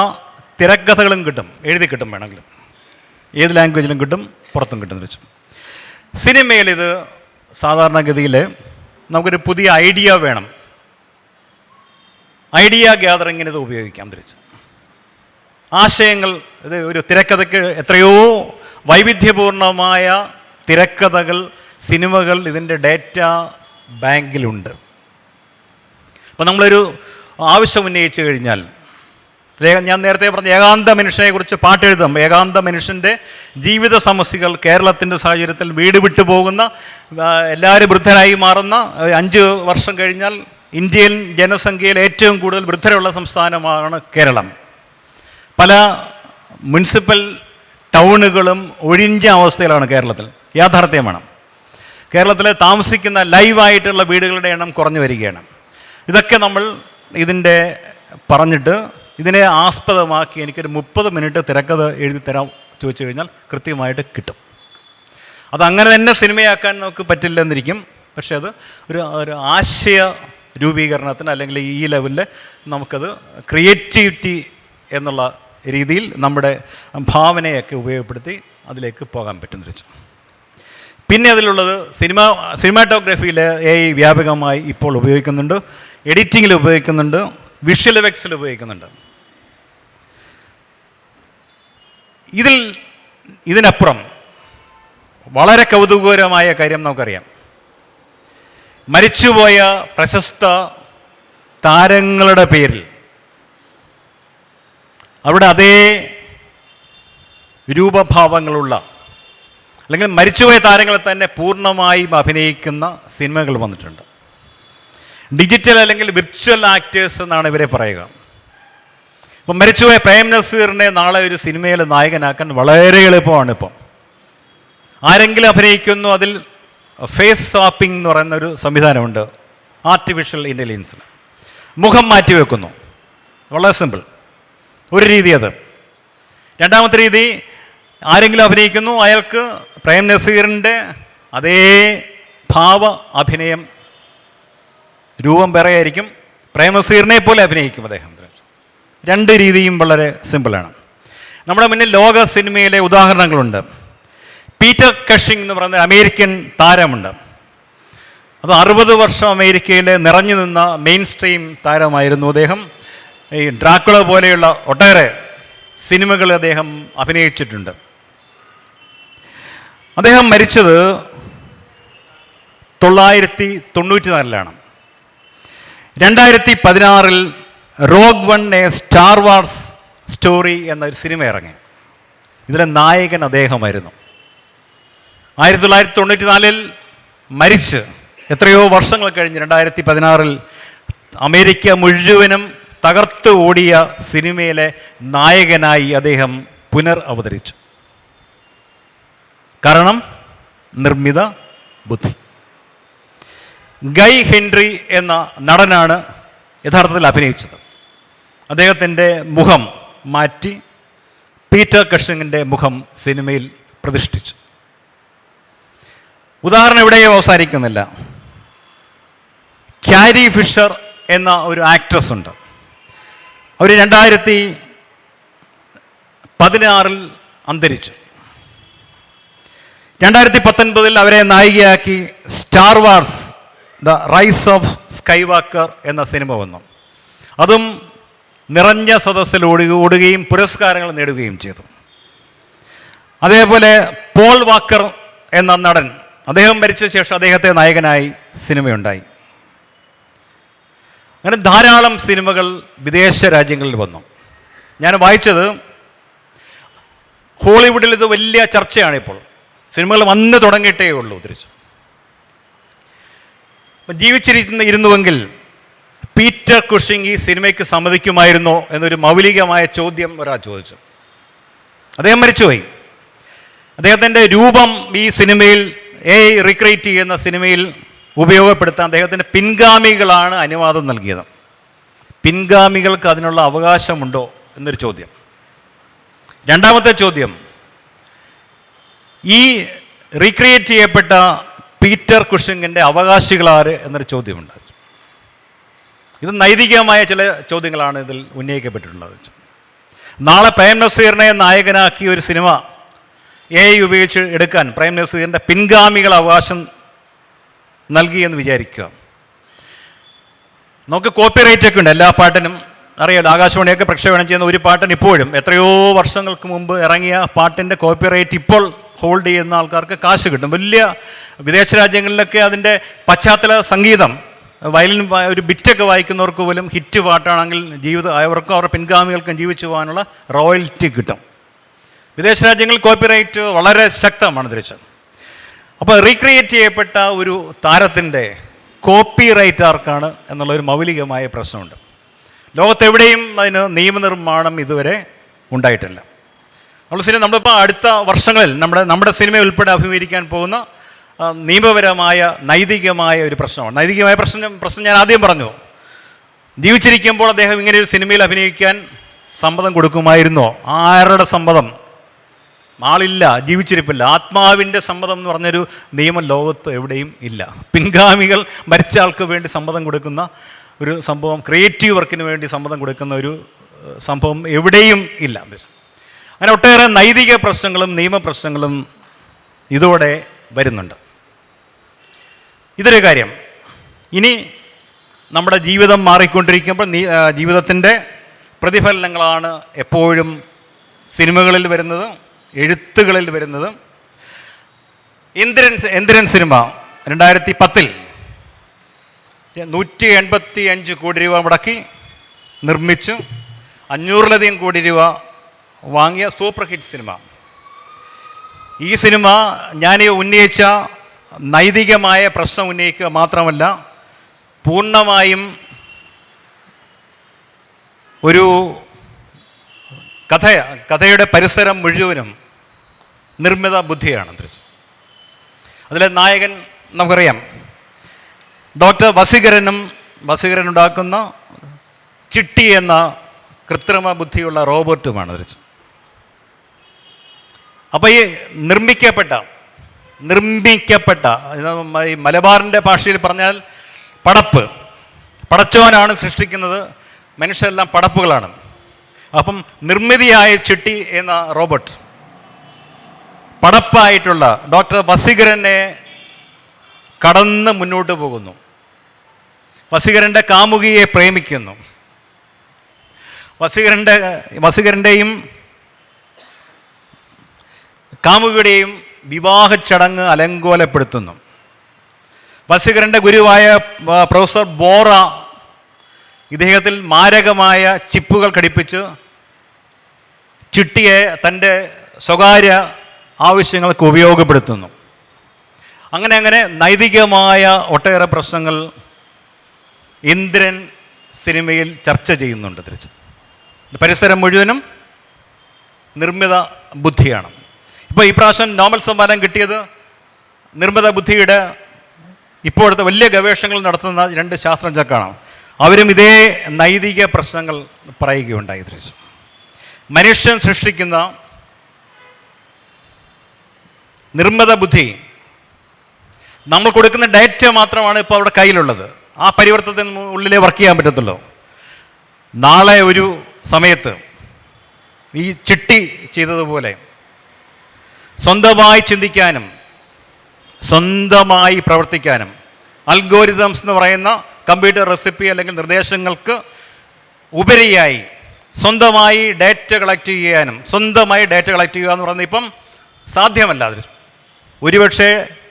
തിരക്കഥകളും കിട്ടും, എഴുതി കിട്ടും വേണമെങ്കിൽ. ഏത് ലാംഗ്വേജിലും കിട്ടും, പുറത്തും കിട്ടുമെന്ന് വെച്ചു. സിനിമയിൽ ഇത് സാധാരണഗതിയിൽ നമുക്കൊരു പുതിയ ഐഡിയ വേണം, ഐഡിയ ഗ്യാതറിങ്ങിന് ഇത് ഉപയോഗിക്കാൻ തിരിച്ചു. ആശയങ്ങൾ, ഇത് ഒരു തിരക്കഥയ്ക്ക് എത്രയോ വൈവിധ്യപൂർണമായ തിരക്കഥകൾ, സിനിമകൾ ഇതിൻ്റെ ഡേറ്റ ബാങ്കിലുണ്ട്. അപ്പോൾ നമ്മളൊരു ആവശ്യം ഉന്നയിച്ചു കഴിഞ്ഞാൽ, ഞാൻ നേരത്തെ പറഞ്ഞ ഏകാന്ത മനുഷ്യനെക്കുറിച്ച് പാട്ടെഴുതാം. ഏകാന്ത മനുഷ്യൻ്റെ ജീവിത സമസ്യകൾ, കേരളത്തിൻ്റെ സാഹചര്യത്തിൽ വീട് വിട്ടു പോകുന്ന, എല്ലാവരും വൃദ്ധരായി മാറുന്ന, 5 വർഷം കഴിഞ്ഞാൽ ഇന്ത്യൻ ജനസംഖ്യയിൽ ഏറ്റവും കൂടുതൽ വൃദ്ധരുള്ള സംസ്ഥാനമാണ് കേരളം. പല മുനിസിപ്പൽ ടൗണുകളും ഒഴിഞ്ഞ അവസ്ഥയിലാണ് കേരളത്തിൽ. യാഥാർത്ഥ്യമാണ്. കേരളത്തിൽ താമസിക്കുന്ന ലൈവായിട്ടുള്ള വീടുകളുടെ എണ്ണം കുറഞ്ഞു വരികയാണ്. ഇതൊക്കെ നമ്മൾ ഇതിൻ്റെ പറഞ്ഞിട്ട് ഇതിനെ ആസ്പദമാക്കി എനിക്കൊരു 30 മിനിറ്റ് തിരക്കഥ എഴുതി തരാൻ ചോദിച്ചു കഴിഞ്ഞാൽ കൃത്യമായിട്ട് കിട്ടും. അതങ്ങനെ തന്നെ സിനിമയാക്കാൻ നമുക്ക് പറ്റില്ലെന്നിരിക്കും. പക്ഷെ അത് ഒരു ആശയ രൂപീകരണത്തിന്, അല്ലെങ്കിൽ ഈ ലെവലിൽ നമുക്കത് ക്രിയേറ്റിവിറ്റി എന്നുള്ള രീതിയിൽ നമ്മുടെ ഭാവനയൊക്കെ ഉപയോഗപ്പെടുത്തി അതിലേക്ക് പോകാൻ പറ്റുമെന്ന് വെച്ചു. പിന്നെ അതിലുള്ളത് സിനിമാറ്റോഗ്രാഫിയിൽ AI വ്യാപകമായി ഇപ്പോൾ ഉപയോഗിക്കുന്നുണ്ട്, എഡിറ്റിങ്ങിൽ ഉപയോഗിക്കുന്നുണ്ട്, വിഷ്വൽ എഫക്ട്സിൽ ഉപയോഗിക്കുന്നുണ്ട്. ഇതിനപ്പുറം വളരെ കൗതുകകരമായ കാര്യം നമുക്കറിയാം. മരിച്ചുപോയ പ്രശസ്ത താരങ്ങളുടെ പേരിൽ അവിടെ അതേ രൂപഭാവങ്ങളുള്ള, അല്ലെങ്കിൽ മരിച്ചുപോയ താരങ്ങളെ തന്നെ പൂർണ്ണമായും അഭിനയിക്കുന്ന സിനിമകൾ വന്നിട്ടുണ്ട്. ഡിജിറ്റൽ അല്ലെങ്കിൽ വിർച്വൽ ആക്ടേഴ്സ് എന്നാണ് ഇവരെ പറയുക. അപ്പം മരിച്ചുപോയ പ്രേം നസീറിനെ നാളെ ഒരു സിനിമയിൽ നായകനാക്കാൻ വളരെ എളുപ്പമാണ്. ഇപ്പം ആരെങ്കിലും അഭിനയിക്കുന്നു, അതിൽ ഫേസ് സ്വാപ്പിംഗ് എന്ന് പറയുന്ന ഒരു സംവിധാനമുണ്ട് ആർട്ടിഫിഷ്യൽ ഇൻ്റലിജൻസിൽ. മുഖം മാറ്റി വെക്കുന്നു, വളരെ സിമ്പിൾ ഒരു രീതി അത്. രണ്ടാമത്തെ രീതി, ആരെങ്കിലും അഭിനയിക്കുന്നു, അയാൾക്ക് പ്രേം നസീറിൻ്റെ അതേ ഭാവ അഭിനയം, രൂപം വേറെയായിരിക്കും, പ്രേം നസീറിനെ പോലെ അഭിനയിക്കും അദ്ദേഹം. 2 രീതിയും വളരെ സിമ്പിളാണ്. നമ്മുടെ മുന്നിൽ ലോക സിനിമയിലെ ഉദാഹരണങ്ങളുണ്ട്. പീറ്റർ കഷിംഗ് എന്ന് പറയുന്ന അമേരിക്കൻ താരമുണ്ട്. അത് 60 വർഷം അമേരിക്കയിൽ നിറഞ്ഞു നിന്ന മെയിൻ സ്ട്രീം താരമായിരുന്നു അദ്ദേഹം. ഈ ഡ്രാക്കുള പോലെയുള്ള ഒട്ടേറെ സിനിമകൾ അദ്ദേഹം അഭിനയിച്ചിട്ടുണ്ട്. അദ്ദേഹം മരിച്ചത് 1994 2016 rogue one A star wars story എന്നൊരു സിനിമ ഇറങ്ങി. ഇതിലെ നായകൻ അദ്ദേഹമായിരുന്നു. 1994 മരിച്ച് എത്രയോ വർഷങ്ങൾ കഴിഞ്ഞ് 2016 അമേരിക്ക മുഴുവനും തകർത്ത് ഓടിയ സിനിമയിലെ നായകനായി അദ്ദേഹം അവതരിച്ചു. കാരണം നിർമ്മിത ബുദ്ധി. ഗൈ ഹെൻറി എന്ന നടനാണ് യഥാർത്ഥത്തിൽ അഭിനയിച്ചത്. അദ്ദേഹത്തിൻ്റെ മുഖം മാറ്റി പീറ്റർ കഷിങ്ങിൻ്റെ മുഖം സിനിമയിൽ പ്രതിഷ്ഠിച്ചു. ഉദാഹരണം ഇവിടെ അവസാനിക്കുന്നില്ല. ക്യാരി ഫിഷർ എന്ന ഒരു ആക്ട്രസ് ഉണ്ട്. അവർ 2016 അന്തരിച്ചു. 2019 അവരെ നായികയാക്കി Star Wars the Rise of Skywalker എന്ന സിനിമ വന്നു. അതും നിറഞ്ഞ സദസ്സിൽ ഓടുകയും പുരസ്കാരങ്ങൾ നേടുകയും ചെയ്തു. അതേപോലെ പോൾ വാക്കർ എന്ന നടൻ, അദ്ദേഹം മരിച്ച ശേഷം അദ്ദേഹത്തെ നായകനായി സിനിമയുണ്ടായി. അങ്ങനെ ധാരാളം സിനിമകൾ വിദേശ രാജ്യങ്ങളിൽ വന്നു. ഞാൻ വായിച്ചത് ഹോളിവുഡിൽ ഇത് വലിയ ചർച്ചയാണ്. ഇപ്പോൾ സിനിമകൾ വന്നു തുടങ്ങിയിട്ടേ ഉള്ളൂ. തിരിച്ചു ജീവിച്ചിരുന്നുവെങ്കിൽ പീറ്റർ കുഷിംഗ് ഈ സിനിമയ്ക്ക് സമ്മതിക്കുമായിരുന്നോ എന്നൊരു മൗലികമായ ചോദ്യം ഒരാൾ ചോദിച്ചു. അദ്ദേഹം മരിച്ചുപോയി. അദ്ദേഹത്തിൻ്റെ രൂപം ഈ സിനിമയിൽ റീക്രിയേറ്റ് ചെയ്യുന്ന സിനിമയിൽ ഉപയോഗപ്പെടുത്താൻ അദ്ദേഹത്തിൻ്റെ പിൻഗാമികളാണ് അനുവാദം നൽകിയത്. പിൻഗാമികൾക്ക് അതിനുള്ള അവകാശമുണ്ടോ എന്നൊരു ചോദ്യം. രണ്ടാമത്തെ ചോദ്യം, ഈ റീക്രിയേറ്റ് ചെയ്യപ്പെട്ട പീറ്റർ കുഷിങ്ങിൻ്റെ അവകാശികളാര് എന്നൊരു ചോദ്യമുണ്ട്. ഇത് നൈതികമായ ചില ചോദ്യങ്ങളാണ് ഇതിൽ ഉന്നയിക്കപ്പെട്ടിട്ടുള്ളത്. നാളെ പ്രേം നസീറിനെ നായകനാക്കിയ ഒരു സിനിമ AI ഉപയോഗിച്ച് എടുക്കാൻ പ്രൈം നസീറിൻ്റെ പിൻഗാമികൾ അവകാശം നൽകിയെന്ന് വിചാരിക്കുക. നമുക്ക് കോപ്പിറൈറ്റ് ഒക്കെ ഉണ്ട് എല്ലാ പാട്ടിനും. അറിയാലോ, ആകാശവാണിയൊക്കെ പ്രക്ഷേപണം ചെയ്യുന്ന ഒരു പാട്ടിന് ഇപ്പോഴും എത്രയോ വർഷങ്ങൾക്ക് മുമ്പ് ഇറങ്ങിയ പാട്ടിൻ്റെ കോപ്പിറൈറ്റ് ഇപ്പോൾ ഹോൾഡ് ചെയ്യുന്ന ആൾക്കാർക്ക് കാശ് കിട്ടും. വലിയ വിദേശ രാജ്യങ്ങളിലൊക്കെ അതിൻ്റെ പശ്ചാത്തല സംഗീതം, വയലിൻ ഒരു ബിറ്റൊക്കെ വായിക്കുന്നവർക്ക് പോലും ഹിറ്റ് പാട്ടാണെങ്കിൽ അവർക്കും അവരുടെ പിൻഗാമികൾക്കും ജീവിച്ചു പോകാനുള്ള റോയൽറ്റി കിട്ടും. വിദേശ രാജ്യങ്ങളിൽ കോപ്പിറൈറ്റ് വളരെ ശക്തമാണ് തിരിച്ചത്. അപ്പോൾ റീക്രിയേറ്റ് ചെയ്യപ്പെട്ട ഒരു താരത്തിൻ്റെ കോപ്പിറൈറ്റ് ആർക്കാണ് എന്നുള്ളൊരു മൗലികമായ പ്രശ്നമുണ്ട്. ലോകത്തെവിടെയും അതിന് നിയമനിർമ്മാണം ഇതുവരെ ഉണ്ടായിട്ടില്ല. നമ്മളിപ്പോൾ അടുത്ത വർഷങ്ങളിൽ നമ്മുടെ സിനിമ ഉൾപ്പെടെ അഭിമുഖീകരിക്കാൻ പോകുന്ന നിയമപരമായ നൈതികമായ ഒരു പ്രശ്നമാണ്. നൈതികമായ പ്രശ്നം ഞാൻ ആദ്യം പറഞ്ഞു. ജീവിച്ചിരിക്കുമ്പോൾ അദ്ദേഹം ഇങ്ങനെ ഒരു സിനിമയിൽ അഭിനയിക്കാൻ സമ്മതം കൊടുക്കുമായിരുന്നോ? ആരുടെ സമ്മതം? ആളില്ല, ജീവിച്ചിരിപ്പില്ല. ആത്മാവിൻ്റെ സമ്മതം എന്ന് പറഞ്ഞൊരു നിയമം ലോകത്ത് എവിടെയും ഇല്ല. പിൻഗാമികൾ മരിച്ച ആൾക്ക് വേണ്ടി സമ്മതം കൊടുക്കുന്ന ഒരു സംഭവം, ക്രിയേറ്റീവ് വർക്കിന് വേണ്ടി സമ്മതം കൊടുക്കുന്ന ഒരു സംഭവം എവിടെയും ഇല്ല. അങ്ങനെ ഒട്ടേറെ നൈതിക പ്രശ്നങ്ങളും നിയമപ്രശ്നങ്ങളും ഇതോടെ വരുന്നുണ്ട്. ഇതൊരു കാര്യം. ഇനി നമ്മുടെ ജീവിതം മാറിക്കൊണ്ടിരിക്കുമ്പോൾ ജീവിതത്തിൻ്റെ പ്രതിഫലനങ്ങളാണ് എപ്പോഴും സിനിമകളിൽ വരുന്നത്, എഴുത്തുകളിൽ വരുന്നത്. ഇന്ദ്രൻ സിനിമ 2010 185 കോടി രൂപ മുടക്കി നിർമ്മിച്ചു 500-ലധികം കോടി രൂപ വാങ്ങിയ സൂപ്പർ ഹിറ്റ് സിനിമ. ഈ സിനിമ ഞാൻ ഉന്നയിച്ച നൈതികമായ പ്രശ്നം ഉന്നയിക്കുക മാത്രമല്ല, പൂർണ്ണമായും ഒരു കഥയുടെ പരിസരം മുഴുവനും നിർമ്മിത ബുദ്ധിയാണ്. അതിലെ നായകൻ നമുക്കറിയാം, ഡോക്ടർ വസീകരൻ ഉണ്ടാക്കുന്ന ചിട്ടി എന്ന കൃത്രിമ ബുദ്ധിയുള്ള റോബോട്ടുമാണ്. അപ്പോൾ ഈ നിർമ്മിക്കപ്പെട്ട ഈ മലബാറിൻ്റെ ഭാഷയിൽ പറഞ്ഞാൽ പടച്ചോനാണ് സൃഷ്ടിക്കുന്നത്, മനുഷ്യരെല്ലാം പടപ്പുകളാണ്. അപ്പം നിർമ്മിതിയായ ചിട്ടി എന്ന റോബോട്ട് പടപ്പായിട്ടുള്ള ഡോക്ടർ വസീകരനെ കടന്ന് മുന്നോട്ട് പോകുന്നു. വസീകരൻ്റെ കാമുകിയെ പ്രേമിക്കുന്നു. വസീകരൻ്റെയും കാമുകിയുടെയും വിവാഹ ചടങ്ങ് അലങ്കോലപ്പെടുത്തുന്നു. വസീകരൻ്റെ ഗുരുവായ പ്രൊഫസർ ബോറ ഇദ്ദേഹത്തിൽ മാരകമായ ചിപ്പുകൾ ഘടിപ്പിച്ച് ചിട്ടിയെ തൻ്റെ സ്വകാര്യ ആവശ്യങ്ങൾക്ക് ഉപയോഗപ്പെടുത്തുന്നു. അങ്ങനെ നൈതികമായ ഒട്ടേറെ പ്രശ്നങ്ങൾ ഇന്ദ്രൻ സിനിമയിൽ ചർച്ച ചെയ്യുന്നുണ്ട്. പരിസരം മുഴുവനും നിർമ്മിത ബുദ്ധിയാണ്. ഇപ്പോൾ ഈ പ്രാവശ്യം നോബൽ സമ്മാനം കിട്ടിയത് നിർമ്മിത ബുദ്ധിയുടെ ഇപ്പോഴത്തെ വലിയ ഗവേഷണങ്ങൾ നടത്തുന്ന 2 ശാസ്ത്രജ്ഞർക്കാണ്. അവരും ഇതേ നൈതിക പ്രശ്നങ്ങൾ പറയുകയുണ്ടായി. മനുഷ്യൻ സൃഷ്ടിക്കുന്ന നിർമ്മിത ബുദ്ധി, നമ്മൾ കൊടുക്കുന്ന ഡേറ്റ മാത്രമാണ് ഇപ്പോൾ അവിടെ കയ്യിലുള്ളത്. ആ പരിവർത്തനത്തിന് ഉള്ളിലേ വർക്ക് ചെയ്യാൻ പറ്റത്തുള്ളൂ. നാളെ ഒരു സമയത്ത് ഈ ചിട്ടി ചെയ്തതുപോലെ സ്വന്തമായി ചിന്തിക്കാനും സ്വന്തമായി പ്രവർത്തിക്കാനും അൽഗോരിതംസ് എന്ന് പറയുന്ന കമ്പ്യൂട്ടർ റെസിപ്പി അല്ലെങ്കിൽ നിർദ്ദേശങ്ങൾക്ക് ഉപരിയായി സ്വന്തമായി ഡേറ്റ കളക്ട് ചെയ്യുക എന്ന് പറയുന്നത് ഇപ്പം സാധ്യമല്ല. ഒരുപക്ഷെ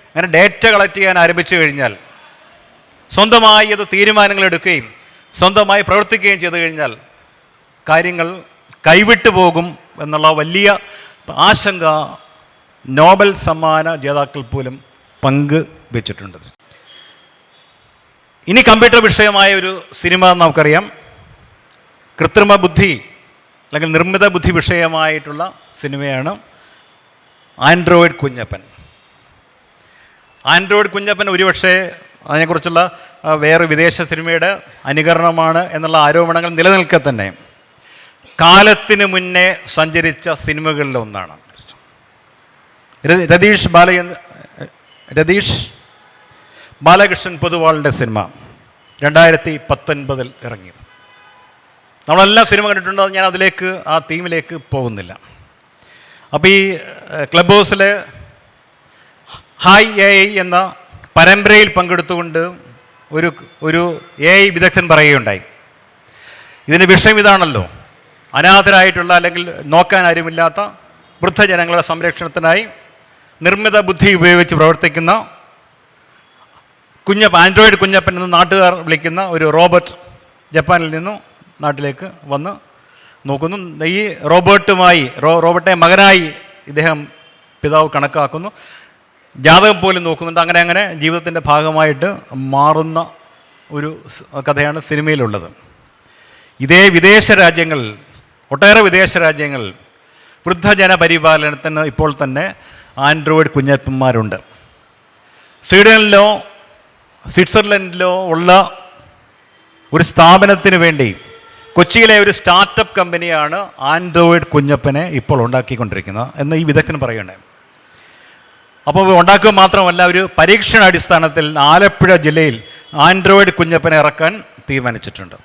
അങ്ങനെ ഡേറ്റ കളക്ട് ചെയ്യാൻ ആരംഭിച്ചു കഴിഞ്ഞാൽ, സ്വന്തമായി അത് തീരുമാനങ്ങൾ എടുക്കുകയും സ്വന്തമായി പ്രവർത്തിക്കുകയും ചെയ്തു കഴിഞ്ഞാൽ കാര്യങ്ങൾ കൈവിട്ടു പോകും എന്നുള്ള വലിയ ആശങ്ക നോബൽ സമ്മാന ജേതാക്കൾ പോലും പങ്ക് വെച്ചിട്ടുണ്ട്. ഇനി കമ്പ്യൂട്ടർ വിഷയമായ ഒരു സിനിമ നമുക്കറിയാം. കൃത്രിമ ബുദ്ധി അല്ലെങ്കിൽ നിർമ്മിത ബുദ്ധി വിഷയമായിട്ടുള്ള സിനിമയാണ് ആൻഡ്രോയിഡ് കുഞ്ഞപ്പൻ. ഒരുപക്ഷെ അതിനെക്കുറിച്ചുള്ള വേറെ വിദേശ സിനിമയുടെ അനുകരണമാണ് എന്നുള്ള ആരോപണങ്ങൾ നിലനിൽക്കെ തന്നെ കാലത്തിന് മുന്നേ സഞ്ചരിച്ച സിനിമകളിൽ ഒന്നാണ്. രതീഷ് ബാലകൃഷ്ണൻ പൊതുവാളിൻ്റെ സിനിമ 2019 ഇറങ്ങിയത്. നമ്മളെല്ലാം സിനിമ കണ്ടിട്ടുണ്ട്. ഞാൻ ആ തീമിലേക്ക് പോകുന്നില്ല. അപ്പോൾ ഈ ക്ലബ് ഹൗസിലെ ഹായ് എ ഐ എന്ന പരമ്പരയിൽ പങ്കെടുത്തുകൊണ്ട് ഒരു എ ഐ വിദഗ്ധൻ പറയുകയുണ്ടായി. ഇതിൻ്റെ വിഷയം ഇതാണല്ലോ, അനാഥരായിട്ടുള്ള അല്ലെങ്കിൽ നോക്കാൻ ആരുമില്ലാത്ത വൃദ്ധജനങ്ങളുടെ സംരക്ഷണത്തിനായി നിർമ്മിത ബുദ്ധി ഉപയോഗിച്ച് പ്രവർത്തിക്കുന്ന ആൻഡ്രോയിഡ് കുഞ്ഞപ്പൻ എന്ന് നാട്ടുകാർ വിളിക്കുന്ന ഒരു റോബോട്ട് ജപ്പാനിൽ നിന്നും നാട്ടിലേക്ക് വന്ന് നോക്കുന്നു. ഈ റോബോട്ടിനെ മകനായി ഇദ്ദേഹം പിതാവ് കണക്കാക്കുന്നു. ജാതകം പോലും നോക്കുന്നുണ്ട്. അങ്ങനെ ജീവിതത്തിൻ്റെ ഭാഗമായിട്ട് മാറുന്ന ഒരു കഥയാണ് സിനിമയിലുള്ളത്. ഇതേ ഒട്ടേറെ വിദേശ രാജ്യങ്ങൾ വൃദ്ധജന പരിപാലനത്തിന് ഇപ്പോൾ തന്നെ ആൻഡ്രോയിഡ് കുഞ്ഞപ്പന്മാരുണ്ട്. സ്വീഡനിലോ സ്വിറ്റ്സർലൻഡിലോ ഉള്ള ഒരു സ്ഥാപനത്തിന് വേണ്ടി കൊച്ചിയിലെ ഒരു സ്റ്റാർട്ടപ്പ് കമ്പനിയാണ് ആൻഡ്രോയിഡ് കുഞ്ഞപ്പനെ ഇപ്പോൾ ഉണ്ടാക്കിക്കൊണ്ടിരിക്കുന്നത് എന്ന് ഈ വിദഗ്ധൻ പറയുന്നുണ്ട്. അപ്പോൾ ഉണ്ടാക്കുക മാത്രമല്ല, ഒരു പരീക്ഷണാടിസ്ഥാനത്തിൽ ആലപ്പുഴ ജില്ലയിൽ ആൻഡ്രോയിഡ് കുഞ്ഞപ്പനെ ഇറക്കാൻ തീരുമാനിച്ചിട്ടുണ്ട്.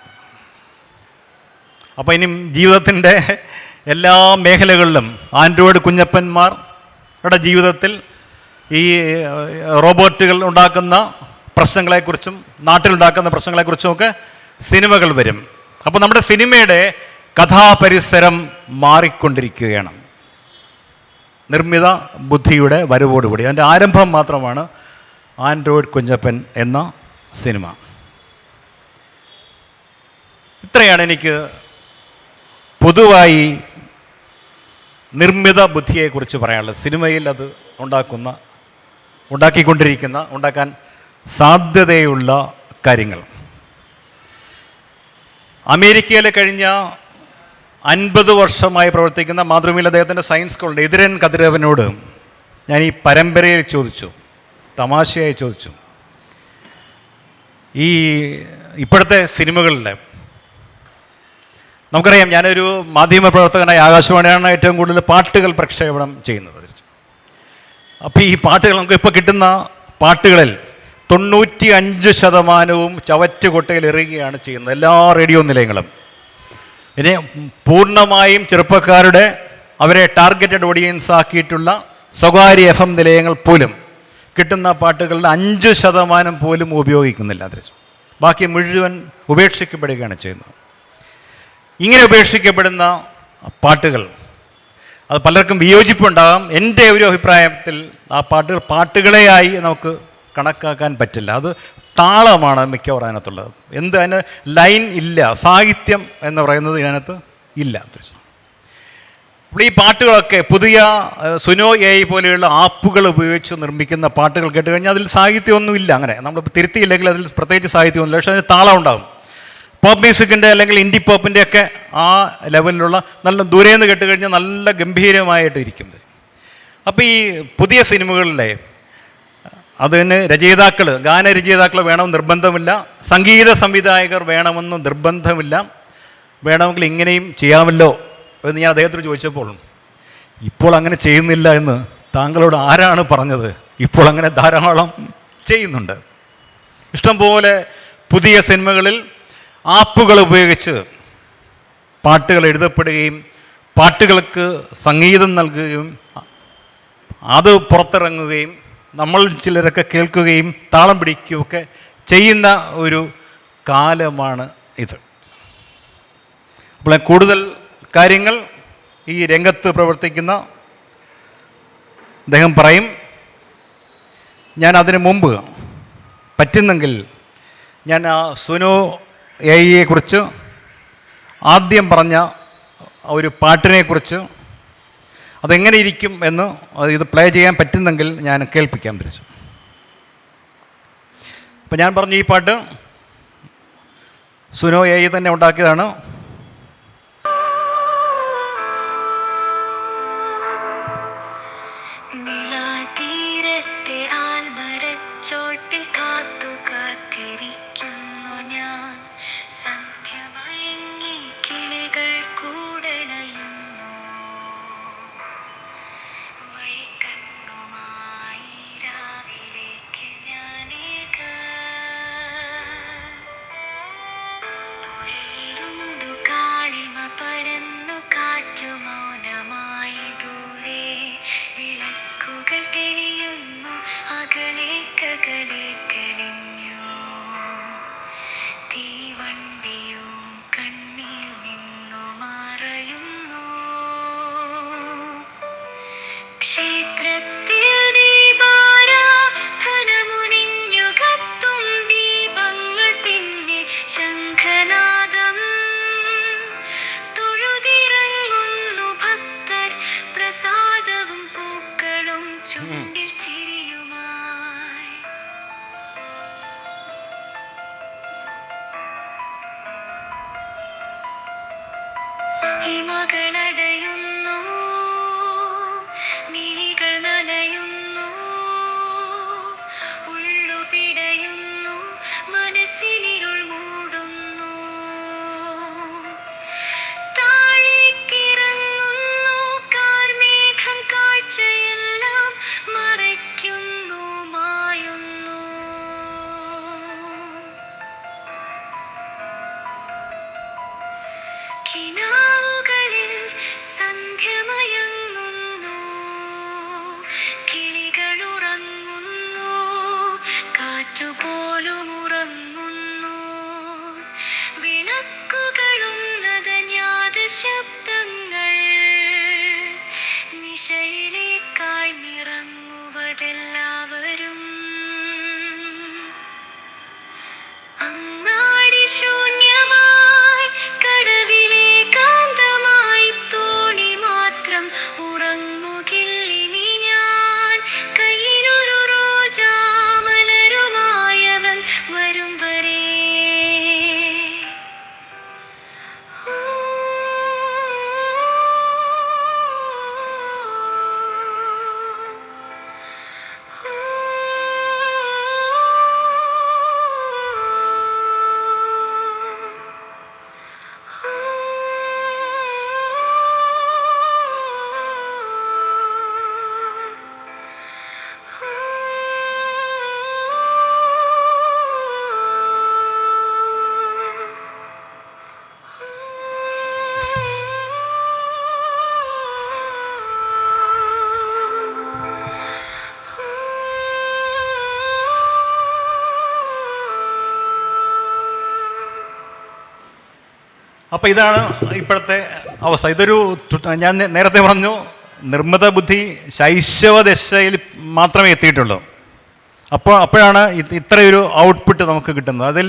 അപ്പോൾ ഇനി ജീവിതത്തിൻ്റെ എല്ലാ മേഖലകളിലും ആൻഡ്രോയിഡ് കുഞ്ഞപ്പന്മാരുടെ ജീവിതത്തിൽ ഈ റോബോട്ടുകൾ ഉണ്ടാക്കുന്ന പ്രശ്നങ്ങളെക്കുറിച്ചും നാട്ടിലുണ്ടാക്കുന്ന പ്രശ്നങ്ങളെക്കുറിച്ചുമൊക്കെ സിനിമകൾ വരും. അപ്പോൾ നമ്മുടെ സിനിമയുടെ കഥാപരിസരം മാറിക്കൊണ്ടിരിക്കുകയാണ് നിർമ്മിത ബുദ്ധിയുടെ വരവോടുകൂടി. അതിൻ്റെ ആരംഭം മാത്രമാണ് ആൻഡ്രോയിഡ് കുഞ്ഞപ്പൻ എന്ന സിനിമ. ഇത്രയാണ് എനിക്ക് പൊതുവായി നിർമ്മിത ബുദ്ധിയെക്കുറിച്ച് പറയാനുള്ളത്. സിനിമയിൽ അത് ഉണ്ടാക്കാൻ സാധ്യതയുള്ള കാര്യങ്ങൾ. അമേരിക്കയിൽ കഴിഞ്ഞ 50 വർഷമായി പ്രവർത്തിക്കുന്ന മാതൃഭൂമിയിൽ അദ്ദേഹത്തിൻ്റെ സയൻസ് സ്കൂളിൻ്റെ എതിരൻ കതിരവനോട് ഞാൻ ഈ പരമ്പരയിൽ ചോദിച്ചു, തമാശയായി ചോദിച്ചു, ഈ ഇപ്പോഴത്തെ സിനിമകളിൽ നമുക്കറിയാം, ഞാനൊരു മാധ്യമ പ്രവർത്തകനായ ആകാശവാണിയാണ് ഏറ്റവും കൂടുതൽ പാട്ടുകൾ പ്രക്ഷേപണം ചെയ്യുന്നത്. അപ്പോൾ ഈ പാട്ടുകൾ നമുക്ക് ഇപ്പോൾ കിട്ടുന്ന പാട്ടുകളിൽ 95% ചവറ്റുകൊട്ടയിൽ എറിയുകയാണ് ചെയ്യുന്നത് എല്ലാ റേഡിയോ നിലയങ്ങളും. ഇനി പൂർണ്ണമായും ചെറുപ്പക്കാരുടെ അവരെ ടാർഗറ്റഡ് ഓഡിയൻസ് ആക്കിയിട്ടുള്ള സ്വകാര്യ FM നിലയങ്ങൾ പോലും കിട്ടുന്ന പാട്ടുകളിൽ 5% പോലും ഉപയോഗിക്കുന്നില്ല. ബാക്കി മുഴുവൻ ഉപേക്ഷിക്കപ്പെടുകയാണ് ചെയ്യുന്നത്. ഇങ്ങനെ ഉപേക്ഷിക്കപ്പെടുന്ന പാട്ടുകൾ, അത് പലർക്കും വിയോജിപ്പുണ്ടാകാം. എൻ്റെ ഒരു അഭിപ്രായത്തിൽ ആ പാട്ടുകളെയായി നമുക്ക് കണക്കാക്കാൻ പറ്റില്ല. അത് താളമാണ് മിക്കവാറും അതിനകത്തുള്ളത്. അതിന് ലൈൻ ഇല്ല, സാഹിത്യം എന്ന് പറയുന്നത് ഇതിനകത്ത് ഇല്ല. അപ്പോൾ ഈ പാട്ടുകളൊക്കെ പുതിയ സുനോ AI പോലെയുള്ള ആപ്പുകൾ ഉപയോഗിച്ച് നിർമ്മിക്കുന്ന പാട്ടുകൾ കേട്ട് കഴിഞ്ഞാൽ അതിൽ സാഹിത്യമൊന്നുമില്ല. അങ്ങനെ നമ്മൾ തിരുത്തിയില്ലെങ്കിൽ അതിൽ പ്രത്യേകിച്ച് സാഹിത്യമൊന്നുമില്ല. പക്ഷേ അതിന് താളം ഉണ്ടാകും. പോപ്പ് മ്യൂസിക്കിൻ്റെ അല്ലെങ്കിൽ ഇൻഡി പോപ്പിൻ്റെ ഒക്കെ ആ ലെവലിലുള്ള നല്ല ദൂരെ നിന്ന് കേട്ട് കഴിഞ്ഞാൽ നല്ല ഗംഭീരമായിട്ട് ഇരിക്കുന്നത്. അപ്പോൾ ഈ പുതിയ സിനിമകളിലെ അതിന് ഗാനരചയിതാക്കൾ വേണമെന്ന് നിർബന്ധമില്ല, സംഗീത സംവിധായകർ വേണമെന്ന് നിർബന്ധമില്ല. വേണമെങ്കിൽ ഇങ്ങനെയും ചെയ്യാമല്ലോ എന്ന് ഞാൻ അദ്ദേഹത്തോട് ചോദിച്ചപ്പോൾ, ഇപ്പോൾ അങ്ങനെ ചെയ്യുന്നില്ല എന്ന് താങ്കളോട് ആരാണ് പറഞ്ഞത്? ഇപ്പോൾ അങ്ങനെ ധാരാളം ചെയ്യുന്നുണ്ട്. ഇഷ്ടംപോലെ പുതിയ സിനിമകളിൽ ആപ്പുകൾ ഉപയോഗിച്ച് പാട്ടുകൾ എഴുതപ്പെടുകയും പാട്ടുകൾക്ക് സംഗീതം നൽകുകയും അത് പുറത്തിറങ്ങുകയും നമ്മൾ ചിലരൊക്കെ കേൾക്കുകയും താളം പിടിക്കുകയൊക്കെ ചെയ്യുന്ന ഒരു കാലമാണ് ഇത്. അപ്പോൾ കൂടുതൽ കാര്യങ്ങൾ ഈ രംഗത്ത് പ്രവർത്തിക്കുന്ന അദ്ദേഹം പറയും. ഞാൻ അതിനു മുമ്പ് പറ്റുന്നെങ്കിൽ ഞാൻ ആ സുനോ AI-യെക്കുറിച്ച് ആദ്യം പറഞ്ഞ ഒരു പാട്ടിനെക്കുറിച്ച് അതെങ്ങനെ ഇരിക്കും എന്ന് ഇത് പ്ലേ ചെയ്യാൻ പറ്റുന്നെങ്കിൽ ഞാൻ കേൾപ്പിക്കാൻ വിചാരിച്ചു. അപ്പം ഞാൻ പറഞ്ഞു, ഈ പാട്ട് സുനോ AI തന്നെ ഉണ്ടാക്കിയതാണ്. ഇമകളടയുന്നു, മിഴികൾ നനയുന്നു, ഉള്ളു പിടയുന്നു, മനസ്സിലിരുൾ മൂടുന്നു. താഴേക്കിറങ്ങുന്നു കാർമേഘം, കാഴ്ചയെല്ലാം മറയ്ക്കുന്നു, മായുന്നു. കിനാവുകളിൽ സന്ധ്യമയങ്ങുന്നു, കിളികളുറങ്ങുന്നു, കാറ്റുപോലും ഉറങ്ങുന്നു. വിളക്കുകളുന്നതഞ്ഞാത ശബ്ദങ്ങൾ നിശയിലേക്കായി നിറങ്ങുവതെല്ലാവരും. അങ്ങാടി ശൂന്യമായി, കടവിലെ കാന്തമായി, തോണി മാത്രം ഉറങ്ങുകില്ലിനി ഞാൻ. കയ്യിലൊരു റോജാമലരുമായവൻ വരും വരെ. അപ്പോൾ ഇതാണ് ഇപ്പോഴത്തെ അവസ്ഥ. ഇതൊരു ഞാൻ നേരത്തെ പറഞ്ഞു, നിർമ്മിത ബുദ്ധി ശൈശവദശയിൽ മാത്രമേ എത്തിയിട്ടുള്ളൂ. അപ്പോഴാണ് ഇത്രയൊരു ഔട്ട്പുട്ട് നമുക്ക് കിട്ടുന്നത്. അതിൽ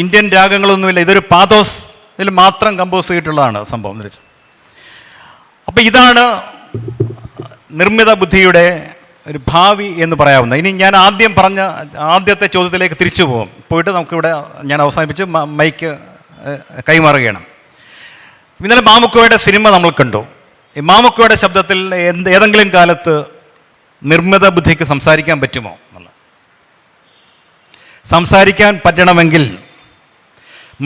ഇന്ത്യൻ രാഗങ്ങളൊന്നുമില്ല. ഇതൊരു പാതോസ് ഇതിൽ മാത്രം കമ്പോസ് ചെയ്തിട്ടുള്ളതാണ് സംഭവം തിരിച്ച്. അപ്പോൾ ഇതാണ് നിർമ്മിത ബുദ്ധിയുടെ ഒരു ഭാവി എന്ന് പറയാവുന്നത്. ഇനി ഞാൻ ആദ്യം പറഞ്ഞ ആദ്യത്തെ ചോദ്യത്തിലേക്ക് തിരിച്ചു പോകും. പോയിട്ട് നമുക്കിവിടെ ഞാൻ അവസാനിപ്പിച്ച് മൈക്ക് കൈമാറുകയാണ്. ഇന്നലെ മാമുക്കോയുടെ സിനിമ നമ്മൾ കണ്ടു. ഈ മാമുക്കോയുടെ ശബ്ദത്തിൽ ഏതെങ്കിലും കാലത്ത് നിർമ്മിത ബുദ്ധിക്ക് സംസാരിക്കാൻ പറ്റുമോ എന്നുള്ള? സംസാരിക്കാൻ പറ്റണമെങ്കിൽ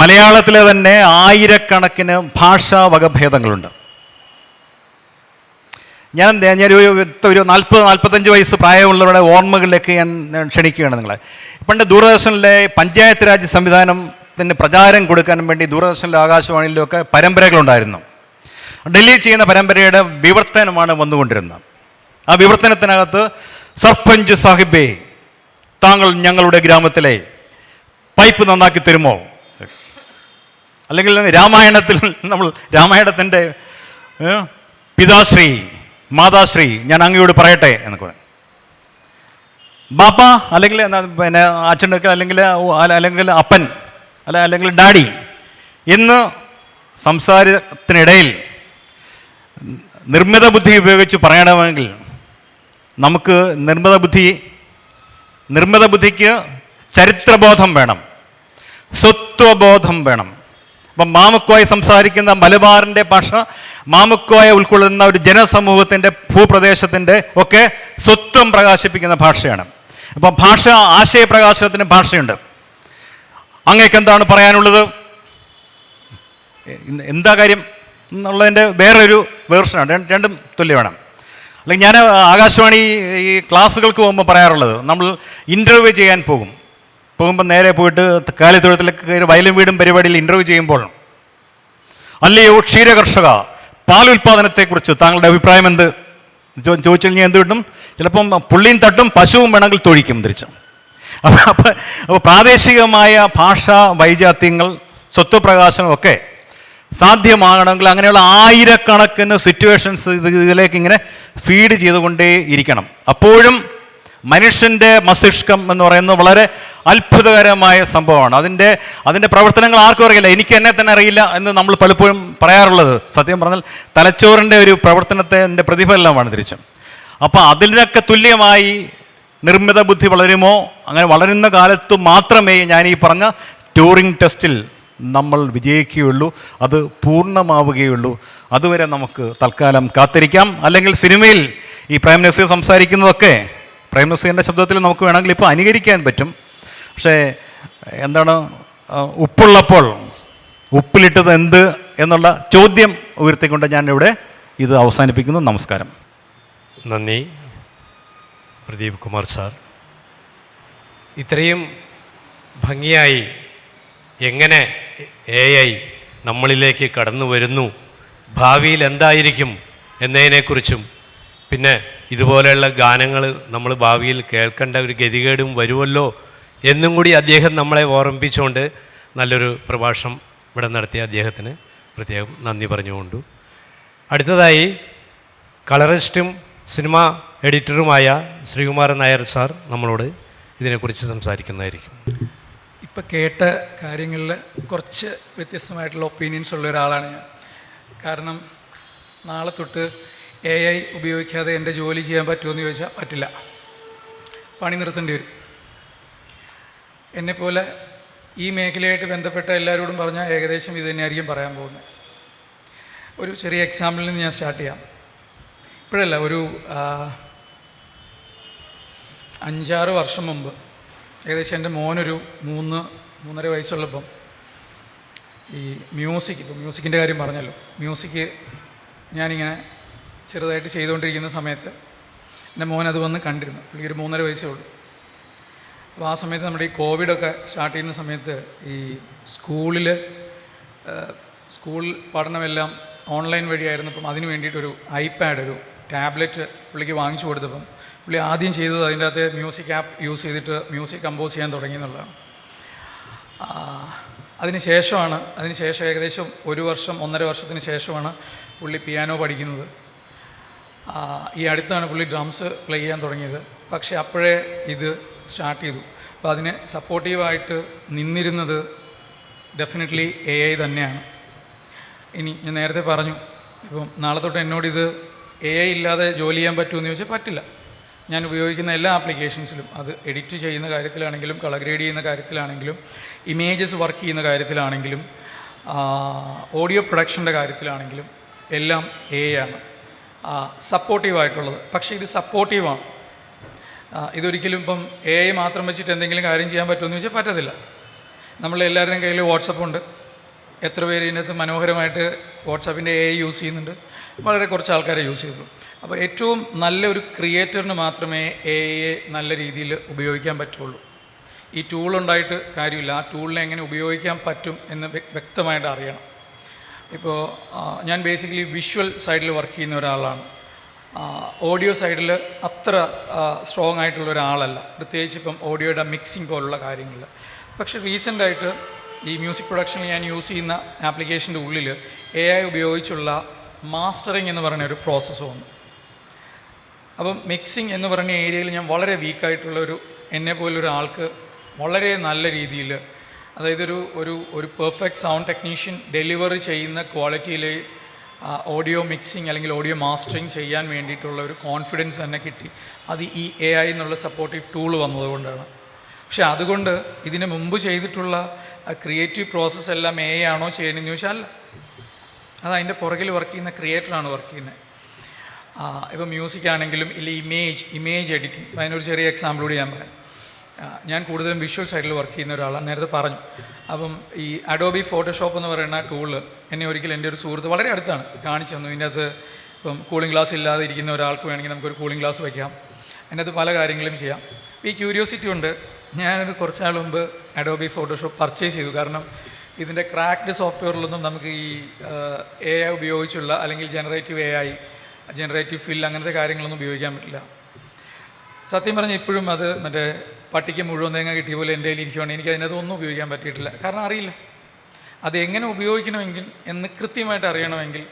മലയാളത്തിലെ തന്നെ ആയിരക്കണക്കിന് ഭാഷാ വകഭേദങ്ങളുണ്ട്. ഞാനൊരു 40-45 വയസ്സ് പ്രായമുള്ളവരുടെ ഓർമ്മകളിലേക്ക് ഞാൻ ക്ഷണിക്കുകയാണ് നിങ്ങളെ. പണ്ട് ദൂരദർശനിലെ പഞ്ചായത്ത് രാജ് സംവിധാനത്തിന് പ്രചാരം കൊടുക്കാൻ വേണ്ടി ദൂരദർശനിലും ആകാശവാണിയിലും ഒക്കെ പരമ്പരകളുണ്ടായിരുന്നു. ഡൽഹി ചെയ്യുന്ന പരമ്പരയുടെ വിവർത്തനമാണ് വന്നുകൊണ്ടിരുന്നത്. ആ വിവർത്തനത്തിനകത്ത് സർപഞ്ച് സാഹിബേ, താങ്കൾ ഞങ്ങളുടെ ഗ്രാമത്തിലെ പൈപ്പ് നന്നാക്കി തരുമോ? അല്ലെങ്കിൽ രാമായണത്തിൽ നമ്മൾ രാമായണത്തിൻ്റെ പിതാശ്രീ മാതാശ്രീ ഞാൻ അങ്ങയോട് പറയട്ടെ എന്നൊക്കെ പറയും. ബാപ്പ അല്ലെങ്കിൽ പിന്നെ അച്ഛനൊക്കെ അല്ലെങ്കിൽ അപ്പൻ അല്ലെങ്കിൽ ഡാഡി എന്ന് സംസാരത്തിനിടയിൽ നിർമ്മിത ബുദ്ധി ഉപയോഗിച്ച് പറയണമെങ്കിൽ നമുക്ക് നിർമ്മിത ബുദ്ധിക്ക് ചരിത്രബോധം വേണം, സ്വത്വബോധം വേണം. അപ്പം മാമുക്കോയ സംസാരിക്കുന്ന മലബാറിൻ്റെ ഭാഷ മാമുക്കോയ ഉൾക്കൊള്ളുന്ന ഒരു ജനസമൂഹത്തിൻ്റെ ഭൂപ്രദേശത്തിൻ്റെ ഒക്കെ സ്വത്വം പ്രകാശിപ്പിക്കുന്ന ഭാഷയാണ്. അപ്പം ഭാഷ ആശയപ്രകാശനത്തിന് ഭാഷയുണ്ട്. അങ്ങേക്ക് എന്താണ് പറയാനുള്ളത്, എന്താ കാര്യം എന്നുള്ളതിൻ്റെ വേറൊരു വേർഷനാണ്. രണ്ടും തുല്യമാണ്. അല്ലെങ്കിൽ ഞാൻ ആകാശവാണി ഈ ക്ലാസ്സുകൾക്ക് പോകുമ്പോൾ പറയാറുള്ളത്, നമ്മൾ ഇൻ്റർവ്യൂ ചെയ്യാൻ പോകുമ്പോൾ നേരെ പോയിട്ട് കാലിത്തൊഴുത്തിലേക്ക് കയറി വയലും വീടും പരിപാടിയിൽ ഇൻ്റർവ്യൂ ചെയ്യുമ്പോൾ, അല്ലയോ ക്ഷീരകർഷക, പാലുൽപാദനത്തെക്കുറിച്ച് താങ്കളുടെ അഭിപ്രായം എന്ത് ചോദിച്ചു കഴിഞ്ഞാൽ എന്ത് കിട്ടും? ചിലപ്പം പുള്ളിയും തട്ടും പശുവും വേണമെങ്കിൽ തൊഴിക്കും തിരിച്ചു. അപ്പോൾ പ്രാദേശികമായ ഭാഷാ വൈജാത്യങ്ങൾ സ്വത്വപ്രകാശനം ഒക്കെ സാധ്യമാകണമെങ്കിൽ അങ്ങനെയുള്ള ആയിരക്കണക്കിന് സിറ്റുവേഷൻസ് ഇതിലേക്ക് ഇങ്ങനെ ഫീഡ് ചെയ്തുകൊണ്ടേ ഇരിക്കണം. അപ്പോഴും മനുഷ്യൻ്റെ മസ്തിഷ്കം എന്ന് പറയുന്നത് വളരെ അത്ഭുതകരമായ സംഭവമാണ്. അതിൻ്റെ പ്രവർത്തനങ്ങൾ ആർക്കും അറിയില്ല. എനിക്ക് എന്നെ തന്നെ അറിയില്ല എന്ന് നമ്മൾ പലപ്പോഴും പറയാറുള്ളത് സത്യം പറഞ്ഞാൽ തലച്ചോറിൻ്റെ ഒരു പ്രവർത്തനത്തെ എൻ്റെ പ്രതിഫലനമാണ് തിരിച്ചും. അപ്പോൾ അതിനൊക്കെ തുല്യമായി നിർമ്മിത ബുദ്ധി വളരുമോ? അങ്ങനെ വളരുന്ന കാലത്ത് മാത്രമേ ഞാൻ ഈ പറഞ്ഞ ട്യൂറിംഗ് ടെസ്റ്റിൽ നമ്മൾ വിജയിക്കുകയുള്ളൂ, അത് പൂർണ്ണമാവുകയുള്ളൂ. അതുവരെ നമുക്ക് തൽക്കാലം കാത്തിരിക്കാം. അല്ലെങ്കിൽ സിനിമയിൽ ഈ പ്രേം നസീർ സംസാരിക്കുന്നതൊക്കെ പ്രേം നസീറിൻ്റെ ശബ്ദത്തിൽ നമുക്ക് വേണമെങ്കിൽ ഇപ്പോൾ അനുകരിക്കാൻ പറ്റും. പക്ഷേ എന്താണ്, ഉപ്പുള്ളപ്പോൾ ഉപ്പിലിട്ടത് എന്ത് എന്നുള്ള ചോദ്യം ഉയർത്തിക്കൊണ്ട് ഞാനിവിടെ ഇത് അവസാനിപ്പിക്കുന്നു. നമസ്കാരം. നന്ദി പ്രദീപ് കുമാർ സാർ. ഇത്രയും ഭംഗിയായി എങ്ങനെ AI നമ്മളിലേക്ക് കടന്നു വരുന്നു, ഭാവിയിൽ എന്തായിരിക്കും എന്നതിനെക്കുറിച്ചും, പിന്നെ ഇതുപോലെയുള്ള ഗാനങ്ങൾ നമ്മൾ ഭാവിയിൽ കേൾക്കേണ്ട ഒരു ഗതികേടും വരുമല്ലോ എന്നും കൂടി അദ്ദേഹം നമ്മളെ ഓർമ്മിപ്പിച്ചുകൊണ്ട് നല്ലൊരു പ്രഭാഷണം ഇവിടെ നടത്തിയ അദ്ദേഹത്തിന് പ്രത്യേകം നന്ദി പറഞ്ഞുകൊണ്ടു. അടുത്തതായി കളറിസ്റ്റും സിനിമ എഡിറ്ററുമായ ശ്രീകുമാരൻ നായർ സാർ നമ്മളോട് ഇതിനെക്കുറിച്ച് സംസാരിക്കുന്നതായിരിക്കും. ഇപ്പം കേട്ട കാര്യങ്ങളിൽ കുറച്ച് വ്യത്യസ്തമായിട്ടുള്ള ഒപ്പീനിയൻസ് ഉള്ള ഒരാളാണ് ഞാൻ. കാരണം നാളെ തൊട്ട് AI ഉപയോഗിക്കാതെ എൻ്റെ ജോലി ചെയ്യാൻ പറ്റുമെന്ന് ചോദിച്ചാൽ പറ്റില്ല, പണി നിർത്തേണ്ടി വരും. എന്നെപ്പോലെ ഈ മേഖലയായിട്ട് ബന്ധപ്പെട്ട എല്ലാവരോടും പറഞ്ഞാൽ ഏകദേശം ഇത് തന്നെയായിരിക്കും പറയാൻ പോകുന്നത്. ഒരു ചെറിയ എക്സാമ്പിളിൽ നിന്ന് ഞാൻ സ്റ്റാർട്ട് ചെയ്യാം. ഇപ്പോഴല്ല, ഒരു 5-6 വർഷം മുമ്പ്, ഏകദേശം എൻ്റെ മോനൊരു 3-3.5 വയസ്സുള്ളപ്പം ഈ മ്യൂസിക്കിൻ്റെ കാര്യം പറഞ്ഞല്ലോ, മ്യൂസിക് ഞാനിങ്ങനെ ചെറുതായിട്ട് ചെയ്തുകൊണ്ടിരിക്കുന്ന സമയത്ത് എൻ്റെ മോൻ അത് വന്ന് കണ്ടിരുന്നു. പുള്ളി ഒരു 3.5 വയസ്സേ ഉള്ളൂ. അപ്പോൾ ആ സമയത്ത് നമ്മുടെ ഈ കോവിഡൊക്കെ സ്റ്റാർട്ട് ചെയ്യുന്ന സമയത്ത് ഈ സ്കൂൾ പഠനമെല്ലാം ഓൺലൈൻ വഴിയായിരുന്നു. അപ്പം അതിന് വേണ്ടിയിട്ടൊരു iPad, ഒരു ടാബ്ലറ്റ് പുള്ളിക്ക് വാങ്ങിച്ചു കൊടുത്തപ്പം പുള്ളി ആദ്യം ചെയ്തത് അതിൻ്റെ അകത്ത് മ്യൂസിക് ആപ്പ് യൂസ് ചെയ്തിട്ട് മ്യൂസിക് കമ്പോസ് ചെയ്യാൻ തുടങ്ങി എന്നുള്ളതാണ്. അതിനുശേഷം ഏകദേശം 1-1.5 വർഷത്തിന് ശേഷമാണ് പുള്ളി പിയാനോ പഠിക്കുന്നത്. ഈ അടുത്താണ് പുള്ളി ഡ്രംസ് പ്ലേ ചെയ്യാൻ തുടങ്ങിയത്. പക്ഷേ അപ്പോഴേ ഇത് സ്റ്റാർട്ട് ചെയ്തു. അപ്പോൾ അതിന് സപ്പോർട്ടീവായിട്ട് നിന്നിരുന്നത് ഡെഫിനറ്റ്ലി AI തന്നെയാണ്. ഇനി ഞാൻ നേരത്തെ പറഞ്ഞു, ഇപ്പം നാളെ തൊട്ട് എന്നോടിത് AI ഇല്ലാതെ ജോലി ചെയ്യാൻ പറ്റുമെന്ന് ചോദിച്ചാൽ പറ്റില്ല. ഞാൻ ഉപയോഗിക്കുന്ന എല്ലാ ആപ്ലിക്കേഷൻസിലും, അത് എഡിറ്റ് ചെയ്യുന്ന കാര്യത്തിലാണെങ്കിലും, കളർ ഗ്രേഡ് ചെയ്യുന്ന കാര്യത്തിലാണെങ്കിലും, ഇമേജസ് വർക്ക് ചെയ്യുന്ന കാര്യത്തിലാണെങ്കിലും, ഓഡിയോ പ്രൊഡക്ഷൻ്റെ കാര്യത്തിലാണെങ്കിലും എല്ലാം AI ആണ് സപ്പോർട്ടീവായിട്ടുള്ളത്. പക്ഷേ ഇത് സപ്പോർട്ടീവാണ്. ഇതൊരിക്കലും ഇപ്പം AI മാത്രം വെച്ചിട്ട് എന്തെങ്കിലും കാര്യം ചെയ്യാൻ പറ്റുമെന്ന് ചോദിച്ചാൽ പറ്റത്തില്ല. നമ്മളെല്ലാവരുടെയും കയ്യിൽ വാട്സപ്പ് ഉണ്ട്. എത്ര പേര് ഇതിനകത്ത് മനോഹരമായിട്ട് വാട്സാപ്പിൻ്റെ AI യൂസ് ചെയ്യുന്നുണ്ട്? വളരെ കുറച്ച് ആൾക്കാരെ യൂസ് ചെയ്തുള്ളൂ. അപ്പോൾ ഏറ്റവും നല്ലൊരു ക്രിയേറ്ററിന് മാത്രമേ AI നല്ല രീതിയിൽ ഉപയോഗിക്കാൻ പറ്റുള്ളൂ. ഈ ടൂളുണ്ടായിട്ട് കാര്യമില്ല. ആ ടൂളിനെ എങ്ങനെ ഉപയോഗിക്കാൻ പറ്റും എന്ന് വ്യക്തമായിട്ട് അറിയണം. ഇപ്പോൾ ഞാൻ ബേസിക്കലി വിഷ്വൽ സൈഡിൽ വർക്ക് ചെയ്യുന്ന ഒരാളാണ്. ഓഡിയോ സൈഡിൽ അത്ര സ്ട്രോങ് ആയിട്ടുള്ള ഒരാളല്ല, പ്രത്യേകിച്ച് ഇപ്പം ഓഡിയോയുടെ മിക്സിംഗ് പോലുള്ള കാര്യങ്ങളിൽ. പക്ഷേ റീസെൻ്റായിട്ട് ഈ മ്യൂസിക് പ്രൊഡക്ഷനിൽ ഞാൻ യൂസ് ചെയ്യുന്ന ആപ്ലിക്കേഷൻ്റെ ഉള്ളിൽ AI ഉപയോഗിച്ചുള്ള മാസ്റ്ററിങ് എന്ന് പറയുന്ന ഒരു പ്രോസസ്സ് വന്നു. അപ്പം മിക്സിംഗ് എന്ന് പറയുന്ന ഏരിയയിൽ ഞാൻ വളരെ വീക്കായിട്ടുള്ളൊരു എന്നെ പോലൊരാൾക്ക് വളരെ നല്ല രീതിയിൽ, അതായത് ഒരു പെർഫെക്റ്റ് സൗണ്ട് ടെക്നീഷ്യൻ ഡെലിവറി ചെയ്യുന്ന ക്വാളിറ്റിയിൽ ഓഡിയോ മിക്സിങ് അല്ലെങ്കിൽ ഓഡിയോ മാസ്റ്ററിങ് ചെയ്യാൻ വേണ്ടിയിട്ടുള്ള ഒരു കോൺഫിഡൻസ് തന്നെ കിട്ടി. അത് ഈ AI എന്നുള്ള സപ്പോർട്ടീവ് ടൂൾ വന്നതുകൊണ്ടാണ്. പക്ഷെ അതുകൊണ്ട് ഇതിന് മുമ്പ് ചെയ്തിട്ടുള്ള ക്രിയേറ്റീവ് പ്രോസസ്സ് എല്ലാം AI ആണോ ചെയ്യണമെന്ന് ചോദിച്ചാൽ അല്ല. അത് അതിൻ്റെ പുറകിൽ വർക്ക് ചെയ്യുന്ന ക്രിയേറ്ററാണ് വർക്ക് ചെയ്യുന്നത്. ഇപ്പം മ്യൂസിക് ആണെങ്കിലും ഇല്ല ഇമേജ് എഡിറ്റിംഗ്, അതിനൊരു ചെറിയ എക്സാമ്പിൾ കൂടി ഞാൻ പറയാം. ഞാൻ കൂടുതലും വിഷ്വൽ സൈഡിൽ വർക്ക് ചെയ്യുന്ന ഒരാളാണ്, നേരത്തെ പറഞ്ഞു. അപ്പം ഈ അഡോബി ഫോട്ടോഷോപ്പ് എന്ന് പറയുന്ന ടൂള് എന്നെ ഒരിക്കലും എൻ്റെ ഒരു സുഹൃത്ത് വളരെ അടുത്താണ് കാണിച്ചു തന്നു. ഇതിൻ്റെ അകത്ത് ഇപ്പം കൂളിംഗ് ഗ്ലാസ് ഇല്ലാതെ ഇരിക്കുന്ന ഒരാൾക്ക് വേണമെങ്കിൽ നമുക്കൊരു കൂളിംഗ് ഗ്ലാസ് വയ്ക്കാം, അതിൻ്റെ അകത്ത് പല കാര്യങ്ങളും ചെയ്യാം. ഈ ക്യൂരിയോസിറ്റി ഉണ്ട്. ഞാനത് കുറച്ച് നാൾ മുമ്പ് അഡോബി ഫോട്ടോഷോപ്പ് പർച്ചേസ് ചെയ്തു. കാരണം ഇതിൻ്റെ ക്രാക്ഡ് സോഫ്റ്റ്വെയറിലൊന്നും നമുക്ക് ഈ AI ഉപയോഗിച്ചുള്ള അല്ലെങ്കിൽ ജനറേറ്റീവ് ഫിൽ അങ്ങനത്തെ കാര്യങ്ങളൊന്നും ഉപയോഗിക്കാൻ പറ്റില്ല. സത്യം പറഞ്ഞാൽ ഇപ്പോഴും അത് മറ്റേ പട്ടിക്ക് മുഴുവൻ തേങ്ങ കിട്ടിയ പോലെ എൻ്റെ കയ്യിൽ ഇരിക്കുകയാണ്. എനിക്ക് അതിനകത്തൊന്നും ഉപയോഗിക്കാൻ പറ്റിയിട്ടില്ല. കാരണം അറിയില്ല അതെങ്ങനെ ഉപയോഗിക്കണമെങ്കിൽ എന്ന് കൃത്യമായിട്ട് അറിയണമെങ്കിൽ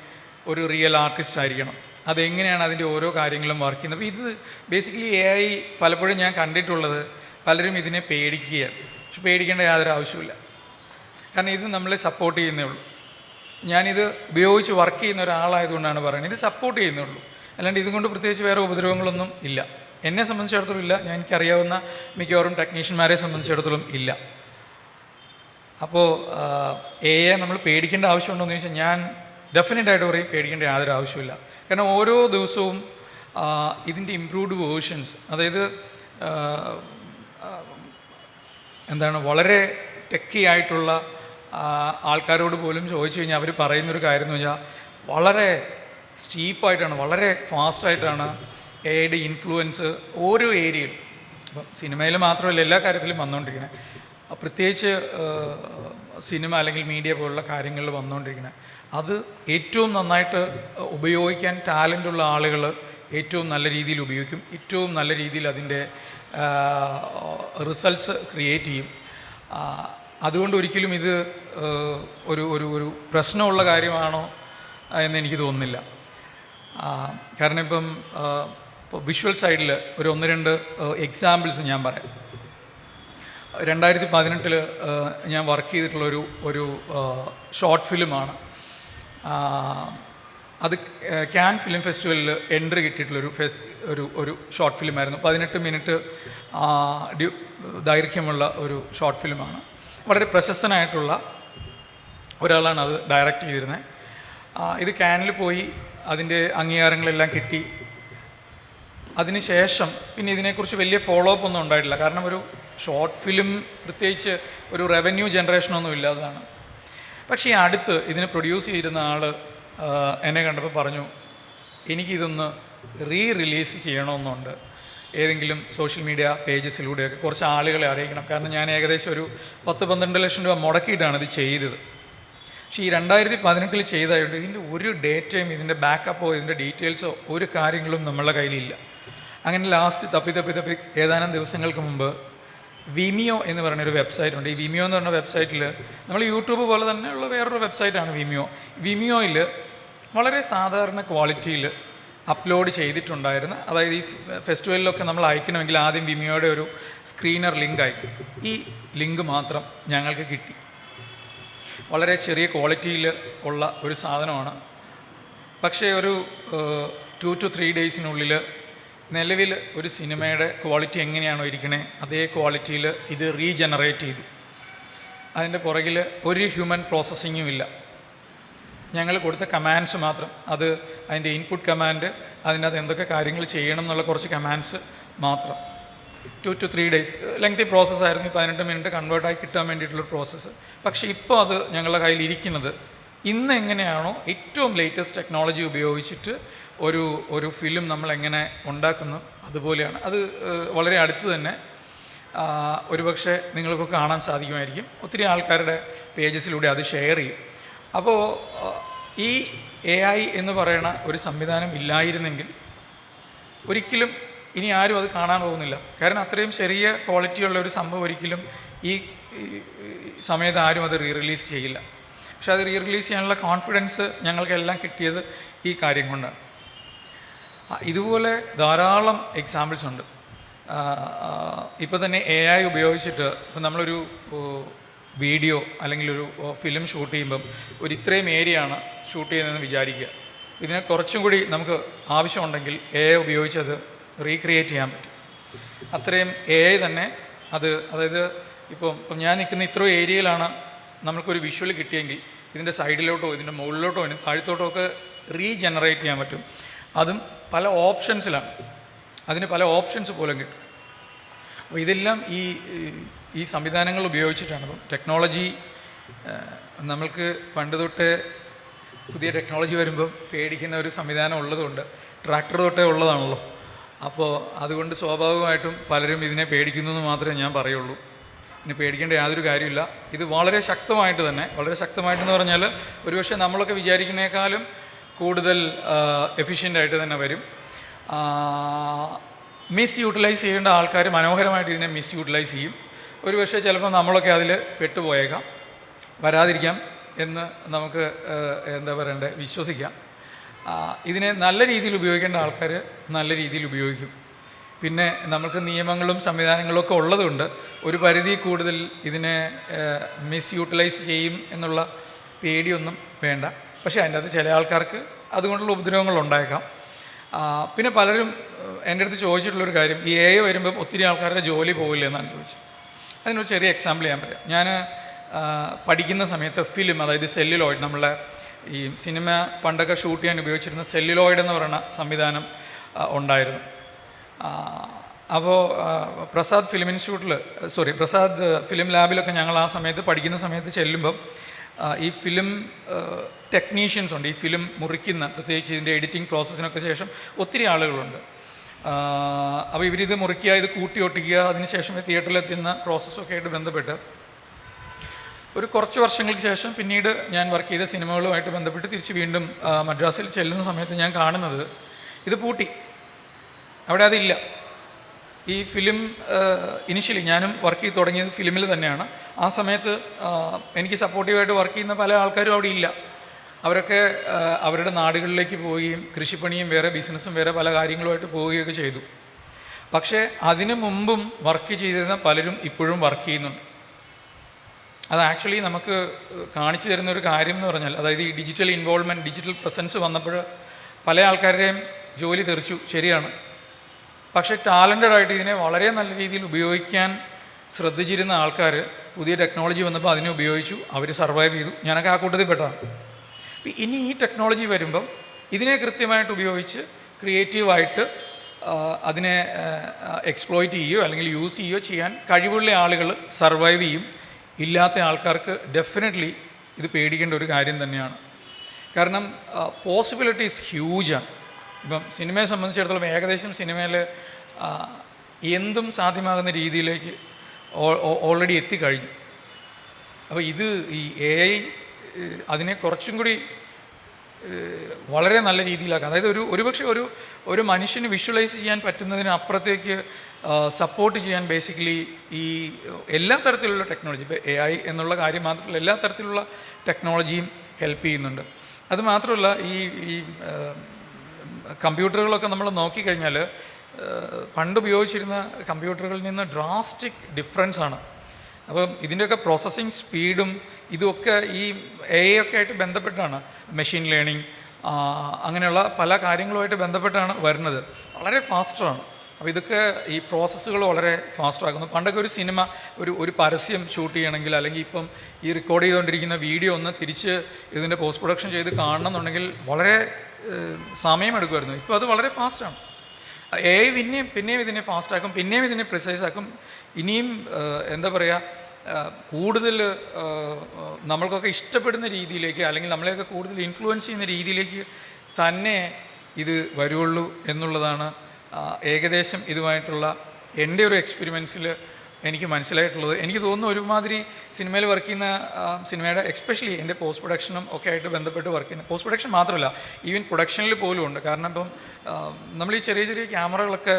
ഒരു റിയൽ ആർട്ടിസ്റ്റ് ആയിരിക്കണം. അതെങ്ങനെയാണ് അതിൻ്റെ ഓരോ കാര്യങ്ങളും വർക്ക് ചെയ്യുന്നത്. അപ്പോൾ ഇത് ബേസിക്കലി AI പലപ്പോഴും ഞാൻ കണ്ടിട്ടുള്ളത് പലരും ഇതിനെ പേടിക്കുകയാണ്. പക്ഷെ പേടിക്കേണ്ട യാതൊരു ആവശ്യമില്ല. കാരണം ഇത് നമ്മളെ സപ്പോർട്ട് ചെയ്യുന്നേ ഉള്ളൂ. ഞാനിത് ഉപയോഗിച്ച് വർക്ക് ചെയ്യുന്ന ഒരാളായതുകൊണ്ടാണ് പറയുന്നത്. ഇത് സപ്പോർട്ട് ചെയ്യുന്നേ ഉള്ളൂ, അല്ലാണ്ട് ഇതുകൊണ്ട് പ്രത്യേകിച്ച് വേറെ ഉപദ്രവങ്ങളൊന്നും ഇല്ല. എന്നെ സംബന്ധിച്ചിടത്തോളം ഇല്ല, എനിക്കറിയാവുന്ന മിക്കവാറും ടെക്നീഷ്യന്മാരെ സംബന്ധിച്ചിടത്തോളം ഇല്ല. അപ്പോൾ AI നമ്മൾ പേടിക്കേണ്ട ആവശ്യമുണ്ടോ എന്ന് ചോദിച്ചാൽ ഞാൻ ഡെഫിനറ്റായിട്ട് പറയും പേടിക്കേണ്ട യാതൊരു ആവശ്യമില്ല. കാരണം ഓരോ ദിവസവും ഇതിൻ്റെ ഇംപ്രൂവ്ഡ് വേർഷൻസ്, അതായത് എന്താണ്, വളരെ ടെക്കി ആയിട്ടുള്ള ആൾക്കാരോട് പോലും ചോദിച്ചു കഴിഞ്ഞാൽ അവർ പറയുന്നൊരു കാര്യം എന്ന് വെച്ചാൽ വളരെ സ്റ്റീപ്പായിട്ടാണ്, വളരെ ഫാസ്റ്റായിട്ടാണ് എയുടെ ഇൻഫ്ലുവൻസ് ഓരോ ഏരിയയിലും, ഇപ്പം സിനിമയിൽ മാത്രമല്ല എല്ലാ കാര്യത്തിലും വന്നുകൊണ്ടിരിക്കുന്നത്, പ്രത്യേകിച്ച് സിനിമ അല്ലെങ്കിൽ മീഡിയ പോലുള്ള കാര്യങ്ങളിൽ വന്നുകൊണ്ടിരിക്കുന്നത്. അത് ഏറ്റവും നന്നായിട്ട് ഉപയോഗിക്കാൻ ടാലൻ്റുള്ള ആളുകൾ ഏറ്റവും നല്ല രീതിയിൽ ഉപയോഗിക്കും, ഏറ്റവും നല്ല രീതിയിൽ അതിൻ്റെ റിസൾട്ട്സ് ക്രിയേറ്റ് ചെയ്യും. അതുകൊണ്ട് ഒരിക്കലും ഇത് ഒരു ഒരു ഒരു പ്രശ്നമുള്ള കാര്യമാണോ എന്ന് എനിക്ക് തോന്നുന്നില്ല. കാരണം ഇപ്പോൾ വിഷ്വൽ സൈഡിൽ ഒരു 1-2 എക്സാമ്പിൾസ് ഞാൻ പറയാം. 2018 ഞാൻ വർക്ക് ചെയ്തിട്ടുള്ളൊരു ഒരു ഷോർട്ട് ഫിലിമാണ്. അത് ക്യാൻ ഫിലിം ഫെസ്റ്റിവലിൽ എൻട്രി കിട്ടിയിട്ടുള്ളൊരു ഒരു ഷോർട്ട് ഫിലിമായിരുന്നു. 18 മിനിറ്റ് ദൈർഘ്യമുള്ള ഒരു ഷോർട്ട് ഫിലിമാണ്. വളരെ പ്രശസ്തനായിട്ടുള്ള ഒരാളാണ് അത് ഡയറക്റ്റ് ചെയ്തിരുന്നത്. ഇത് ക്യാനിൽ പോയി അതിൻ്റെ അംഗീകാരങ്ങളെല്ലാം കിട്ടി. അതിനുശേഷം പിന്നെ ഇതിനെക്കുറിച്ച് വലിയ ഫോളോ അപ്പ് ഒന്നും ഉണ്ടായിട്ടില്ല. കാരണം ഒരു ഷോർട്ട് ഫിലിം പ്രത്യേകിച്ച് ഒരു റവന്യൂ ജനറേഷനൊന്നും ഇല്ലാത്തതാണ്. പക്ഷേ ഈ അടുത്ത് ഇതിനെ പ്രൊഡ്യൂസ് ചെയ്തിരുന്ന ആൾ എന്നെ കണ്ടപ്പോൾ പറഞ്ഞു, എനിക്കിതൊന്ന് റിലീസ് ചെയ്യണമെന്നുണ്ട്, ഏതെങ്കിലും സോഷ്യൽ മീഡിയ പേജസിലൂടെയൊക്കെ കുറച്ച് ആളുകളെ അറിയിക്കണം. കാരണം ഞാൻ ഏകദേശം ഒരു 10-12 ലക്ഷം രൂപ മുടക്കിയിട്ടാണ് ഇത് ചെയ്തത്. പക്ഷേ ഈ 2018 ചെയ്തതായതുകൊണ്ട് ഇതിൻ്റെ ഒരു ഡേറ്റയും ഇതിൻ്റെ ബാക്കപ്പോ ഇതിൻ്റെ ഡീറ്റെയിൽസോ ഒരു കാര്യങ്ങളും നമ്മളുടെ കയ്യിലില്ല. അങ്ങനെ ലാസ്റ്റ് തപ്പി ഏതാനും ദിവസങ്ങൾക്ക് മുമ്പ് വിമിയോ എന്ന് പറയുന്നൊരു വെബ്സൈറ്റ് ഉണ്ട്. ഈ വിമിയോ എന്ന് പറഞ്ഞ വെബ്സൈറ്റിൽ നമ്മൾ യൂട്യൂബ് പോലെ തന്നെയുള്ള വേറൊരു വെബ്സൈറ്റാണ് വിമിയോ. വിമിയോയിൽ വളരെ സാധാരണ ക്വാളിറ്റിയിൽ അപ്ലോഡ് ചെയ്തിട്ടുണ്ടായിരുന്നു. അതായത് ഈ ഫെസ്റ്റിവലിലൊക്കെ നമ്മൾ അയക്കണമെങ്കിൽ ആദ്യം വിമിയോയുടെ ഒരു സ്ക്രീനർ ലിങ്ക് അയക്കും. ഈ ലിങ്ക് മാത്രം ഞങ്ങൾക്ക് കിട്ടി. വളരെ ചെറിയ ക്വാളിറ്റിയിൽ ഉള്ള ഒരു സാധനമാണ്. പക്ഷേ ഒരു 2 to 3 ഡേയ്സിനുള്ളിൽ നിലവിൽ ഒരു സിനിമയുടെ ക്വാളിറ്റി എങ്ങനെയാണോ ഇരിക്കണേ അതേ ക്വാളിറ്റിയിൽ ഇത് റീജനറേറ്റ് ചെയ്തു. അതിൻ്റെ പുറകിൽ ഒരു ഹ്യൂമൻ പ്രോസസ്സിങ്ങും ഇല്ല. ഞങ്ങൾ കൊടുത്ത കമാൻഡ്സ് മാത്രം, അത് അതിൻ്റെ ഇൻപുട്ട് കമാൻഡ്, അതിനകത്ത് എന്തൊക്കെ കാര്യങ്ങൾ ചെയ്യണം എന്നുള്ള കുറച്ച് കമാൻഡ്സ് മാത്രം. 2 to 3 ഡേയ്സ് ലെങ്തി പ്രോസസ്സായിരുന്നു. 18 മിനിറ്റ് കൺവേർട്ടായി കിട്ടാൻ വേണ്ടിയിട്ടുള്ളൊരു പ്രോസസ്സ്. പക്ഷേ ഇപ്പോൾ അത് ഞങ്ങളുടെ കയ്യിൽ ഇരിക്കുന്നത് ഇന്ന് എങ്ങനെയാണോ ഏറ്റവും ലേറ്റസ്റ്റ് ടെക്നോളജി ഉപയോഗിച്ചിട്ട് ഒരു ഫിലിം നമ്മൾ എങ്ങനെ ഉണ്ടാക്കുന്നു അതുപോലെയാണ്. അത് വളരെ അടുത്ത് തന്നെ ഒരുപക്ഷെ നിങ്ങൾക്കൊക്കെ കാണാൻ സാധിക്കുമായിരിക്കും. ഒത്തിരി ആൾക്കാരുടെ പേജസിലൂടെ അത് ഷെയർ ചെയ്യും. അപ്പോൾ ഈ AI എന്ന് പറയുന്ന ഒരു സംവിധാനം ഇല്ലായിരുന്നെങ്കിൽ ഒരിക്കലും ഇനി ആരും അത് കാണാൻ പോകുന്നില്ല. കാരണം അത്രയും ചെറിയ ക്വാളിറ്റിയുള്ള ഒരു സംഭവം ഒരിക്കലും ഈ സമയത്ത് ആരും അത് റിലീസ് ചെയ്യില്ല. പക്ഷെ അത് റിലീസ് ചെയ്യാനുള്ള കോൺഫിഡൻസ് ഞങ്ങൾക്കെല്ലാം കിട്ടിയത് ഈ കാര്യം കൊണ്ടാണ്. ഇതുപോലെ ധാരാളം എക്സാമ്പിൾസ് ഉണ്ട്. ഇപ്പോൾ തന്നെ AI ഉപയോഗിച്ചിട്ട് ഇപ്പം നമ്മളൊരു വീഡിയോ അല്ലെങ്കിൽ ഒരു ഫിലിം ഷൂട്ട് ചെയ്യുമ്പം ഇത്രയും ഏരിയയാണ് ഷൂട്ട് ചെയ്യുന്നതെന്ന് വിചാരിക്കുക. ഇതിനെ കുറച്ചും കൂടി നമുക്ക് ആവശ്യമുണ്ടെങ്കിൽ AI ഉപയോഗിച്ചത് റീക്രിയേറ്റ് ചെയ്യാൻ പറ്റും. അത്രയും AI തന്നെ അതായത് ഇപ്പം ഞാൻ നിൽക്കുന്ന ഇത്രയും ഏരിയയിലാണ് നമുക്കൊരു വിഷ്വൽ കിട്ടിയെങ്കിൽ ഇതിൻ്റെ സൈഡിലോട്ടോ ഇതിൻ്റെ മുകളിലോട്ടോ ഇതിൻ്റെ താഴത്തോട്ടോ ഒക്കെ റീജനറേറ്റ് ചെയ്യാൻ പറ്റും. അതും പല ഓപ്ഷൻസിലാണ്. അതിന് പല ഓപ്ഷൻസ് പോലും കിട്ടും. അപ്പോൾ ഇതെല്ലാം ഈ സംവിധാനങ്ങൾ ഉപയോഗിച്ചിട്ടാണ്. അപ്പം ടെക്നോളജി നമ്മൾക്ക് പണ്ട് തൊട്ടേ പുതിയ ടെക്നോളജി വരുമ്പം പേടിക്കുന്ന ഒരു സംവിധാനം ഉള്ളതുകൊണ്ട് ട്രാക്ടർ തൊട്ടേ ഉള്ളതാണല്ലോ. അപ്പോൾ അതുകൊണ്ട് സ്വാഭാവികമായിട്ടും പലരും ഇതിനെ പേടിക്കുന്നു എന്ന് മാത്രമേ ഞാൻ പറയുള്ളൂ. ഇനി പേടിക്കേണ്ട യാതൊരു കാര്യമില്ല. ഇത് വളരെ ശക്തമായിട്ടെന്ന് പറഞ്ഞാൽ ഒരുപക്ഷെ നമ്മളൊക്കെ വിചാരിക്കുന്നേക്കാളും കൂടുതൽ എഫിഷ്യൻ്റായിട്ട് തന്നെ വരും. മിസ്യൂട്ടിലൈസ് ചെയ്യേണ്ട ആൾക്കാർ മനോഹരമായിട്ട് ഇതിനെ മിസ്യൂട്ടിലൈസ് ചെയ്യും. ഒരുപക്ഷെ ചിലപ്പോൾ നമ്മളൊക്കെ അതിൽ പെട്ടുപോയേക്കാം, വരാതിരിക്കാം എന്ന് നമുക്ക് വിശ്വസിക്കാം. ഇതിനെ നല്ല രീതിയിൽ ഉപയോഗിക്കേണ്ട ആൾക്കാർ നല്ല രീതിയിൽ ഉപയോഗിക്കും. പിന്നെ നമുക്ക് നിയമങ്ങളും സംവിധാനങ്ങളും ഒക്കെ ഉള്ളതുകൊണ്ട് ഒരു പരിധി കൂടുതൽ ഇതിനെ മിസ്യൂട്ടിലൈസ് ചെയ്യും എന്നുള്ള പേടിയൊന്നും വേണ്ട. പക്ഷേ അതിൻ്റെ അകത്ത് ചില ആൾക്കാർക്ക് അതുകൊണ്ടുള്ള ഉപദ്രവങ്ങൾ ഉണ്ടായേക്കാം. പിന്നെ പലരും എൻ്റെ അടുത്ത് ചോദിച്ചിട്ടുള്ളൊരു കാര്യം, ഈ AI വരുമ്പം ഒത്തിരി ആൾക്കാരുടെ ജോലി പോകില്ല എന്നാണ് ചോദിച്ചത്. അതിനൊരു ചെറിയ എക്സാമ്പിൾ ഞാൻ പറയാം. ഞാൻ പഠിക്കുന്ന സമയത്ത് ഫിലിം, അതായത് സെല്ലുലോയിഡ്, നമ്മളെ ഈ സിനിമ പണ്ടൊക്കെ ഷൂട്ട് ചെയ്യാൻ ഉപയോഗിച്ചിരുന്ന സെല്ലുലോയിഡ് എന്ന് പറയുന്ന സംവിധാനം ഉണ്ടായിരുന്നു. അപ്പോൾ പ്രസാദ് ഫിലിം ഇൻസ്റ്റിറ്റ്യൂട്ടിൽ പ്രസാദ് ഫിലിം ലാബിലൊക്കെ ഞങ്ങൾ ആ സമയത്ത് പഠിക്കുന്ന സമയത്ത് ചെല്ലുമ്പം ഈ ഫിലിം ടെക്നീഷ്യൻസ് ഉണ്ട്. ഈ ഫിലിം മുറിക്കുന്ന, പ്രത്യേകിച്ച് ഇതിൻ്റെ എഡിറ്റിംഗ് പ്രോസസ്സിനൊക്കെ ശേഷം ഒത്തിരി ആളുകളുണ്ട്. അപ്പോൾ ഇവരിത് മുറിക്കുക, ഇത് കൂട്ടി ഒട്ടിക്കുക, അതിനുശേഷം തിയേറ്ററിലെത്തുന്ന പ്രോസസ്സൊക്കെ ആയിട്ട് ബന്ധപ്പെട്ട് ഒരു കുറച്ച് വർഷങ്ങൾക്ക് ശേഷം പിന്നീട് ഞാൻ വർക്ക് ചെയ്ത സിനിമകളുമായിട്ട് ബന്ധപ്പെട്ട് തിരിച്ച് വീണ്ടും മദ്രാസിൽ ചെല്ലുന്ന സമയത്ത് ഞാൻ കാണുന്നത് ഇത് പൂട്ടി, അവിടെ അതില്ല. ഈ ഫിലിം ഇനിഷ്യലി ഞാനും വർക്ക് ചെയ്ത് തുടങ്ങിയത് ഫിലിമിൽ തന്നെയാണ്. ആ സമയത്ത് എനിക്ക് സപ്പോർട്ടീവായിട്ട് വർക്ക് ചെയ്യുന്ന പല ആൾക്കാരും അവിടെ ഇല്ല. അവരൊക്കെ അവരുടെ നാടുകളിലേക്ക് പോവുകയും കൃഷിപ്പണിയും വേറെ ബിസിനസ്സും വേറെ പല കാര്യങ്ങളുമായിട്ട് പോവുകയൊക്കെ ചെയ്തു. പക്ഷേ അതിനു മുമ്പും വർക്ക് ചെയ്തിരുന്ന പലരും ഇപ്പോഴും വർക്ക് ചെയ്യുന്നുണ്ട്. അത് ആക്ച്വലി നമുക്ക് കാണിച്ചു തരുന്ന ഒരു കാര്യം എന്ന് പറഞ്ഞാൽ, അതായത് ഈ ഡിജിറ്റൽ ഇൻവോൾവ്മെൻറ്റ്, ഡിജിറ്റൽ പ്രസൻസ് വന്നപ്പോൾ പല ആൾക്കാരുടെയും ജോലി തെറിച്ചു, ശരിയാണ്. പക്ഷേ ടാലൻറ്റഡായിട്ട് ഇതിനെ വളരെ നല്ല രീതിയിൽ ഉപയോഗിക്കാൻ ശ്രദ്ധിച്ചിരുന്ന ആൾക്കാർ പുതിയ ടെക്നോളജി വന്നപ്പോൾ അതിനെ ഉപയോഗിച്ചു, അവർ സർവൈവ് ചെയ്തു. ഞാനൊക്കെ ആ കൂട്ടത്തിൽ പെട്ടതാണ്. ഇനി ഈ ടെക്നോളജി വരുമ്പം ഇതിനെ കൃത്യമായിട്ട് ഉപയോഗിച്ച് ക്രിയേറ്റീവായിട്ട് അതിനെ എക്സ്പ്ലോയിറ്റ് ചെയ്യുകയോ അല്ലെങ്കിൽ യൂസ് ചെയ്യുകയോ ചെയ്യാൻ കഴിവുള്ള ആളുകൾ സർവൈവ് ചെയ്യും. ഇല്ലാത്ത ആൾക്കാർക്ക് ഡെഫിനറ്റ്ലി ഇത് പേടിക്കേണ്ട ഒരു കാര്യം തന്നെയാണ്. കാരണം പോസിബിലിറ്റീസ് ഹ്യൂജാണ്. ഇപ്പം സിനിമയെ സംബന്ധിച്ചിടത്തോളം ഏകദേശം സിനിമയിൽ എന്തും സാധ്യമാകുന്ന രീതിയിലേക്ക് ഓൾറെഡി എത്തിക്കഴിഞ്ഞു. അപ്പോൾ ഇത് ഈ AI അതിനെ കുറച്ചും കൂടി വളരെ നല്ല രീതിയിലാക്കാം. അതായത് ഒരുപക്ഷെ ഒരു മനുഷ്യന് വിഷ്വലൈസ് ചെയ്യാൻ പറ്റുന്നതിന് അപ്പുറത്തേക്ക് സപ്പോർട്ട് ചെയ്യാൻ ബേസിക്കലി ഈ എല്ലാ തരത്തിലുള്ള ടെക്നോളജി, ഇപ്പോൾ AI എന്നുള്ള കാര്യം മാത്രമല്ല, എല്ലാ തരത്തിലുള്ള ടെക്നോളജിയും ഹെൽപ്പ് ചെയ്യുന്നുണ്ട്. അതുമാത്രമല്ല ഈ കമ്പ്യൂട്ടറുകളൊക്കെ നമ്മൾ നോക്കിക്കഴിഞ്ഞാൽ പണ്ട് ഉപയോഗിച്ചിരുന്ന കമ്പ്യൂട്ടറുകളിൽ നിന്ന് ഡ്രാസ്റ്റിക് ഡിഫറൻസ് ആണ്. അപ്പം ഇതിൻ്റെയൊക്കെ പ്രോസസ്സിങ് സ്പീഡും ഇതുമൊക്കെ ഈ AI ഒക്കെ ആയിട്ട് ബന്ധപ്പെട്ടാണ്, മെഷീൻ ലേണിംഗ് അങ്ങനെയുള്ള പല കാര്യങ്ങളുമായിട്ട് ബന്ധപ്പെട്ടാണ് വരുന്നത്. വളരെ ഫാസ്റ്ററാണ്. അപ്പോൾ ഇതൊക്കെ ഈ പ്രോസസ്സുകൾ വളരെ ഫാസ്റ്റാക്കുന്നു. പണ്ടൊക്കെ ഒരു സിനിമ ഒരു പരസ്യം ഷൂട്ട് ചെയ്യണമെങ്കിൽ, അല്ലെങ്കിൽ ഇപ്പം ഈ റെക്കോർഡ് ചെയ്തുകൊണ്ടിരിക്കുന്ന വീഡിയോ ഒന്ന് തിരിച്ച് ഇതിൻ്റെ പോസ്റ്റ് പ്രൊഡക്ഷൻ ചെയ്ത് കാണണമെന്നുണ്ടെങ്കിൽ വളരെ സമയമെടുക്കുമായിരുന്നു. ഇപ്പോൾ അത് വളരെ ഫാസ്റ്റാണ്. AI പിന്നെയും ഇതിനെ ഫാസ്റ്റാക്കും, പിന്നെയും ഇതിനെ പ്രിസൈസ് ആക്കും. ഇനിയും എന്താ പറയുക, കൂടുതൽ നമ്മൾക്കൊക്കെ ഇഷ്ടപ്പെടുന്ന രീതിയിലേക്ക്, അല്ലെങ്കിൽ നമ്മളെയൊക്കെ കൂടുതൽ ഇൻഫ്ലുവൻസ് ചെയ്യുന്ന രീതിയിലേക്ക് തന്നെ ഇത് വരുള്ളൂ എന്നുള്ളതാണ് ഏകദേശം ഇതുമായിട്ടുള്ള എൻ്റെ ഒരു എക്സ്പെരിമെൻസിൽ എനിക്ക് മനസ്സിലായിട്ടുള്ളത്. എനിക്ക് തോന്നുന്നു ഒരുമാതിരി സിനിമയിൽ വർക്ക് ചെയ്യുന്ന സിനിമയുടെ എക്സ്പെഷ്യലി എൻ്റെ പോസ്റ്റ് പ്രൊഡക്ഷനും ഒക്കെ ആയിട്ട് ബന്ധപ്പെട്ട് വർക്ക് ചെയ്യുന്ന, പോസ്റ്റ് പ്രൊഡക്ഷൻ മാത്രമല്ല ഈവൻ പ്രൊഡക്ഷനിൽ പോലും ഉണ്ട്. കാരണം ഇപ്പം നമ്മൾ ഈ ചെറിയ ചെറിയ ക്യാമറകളൊക്കെ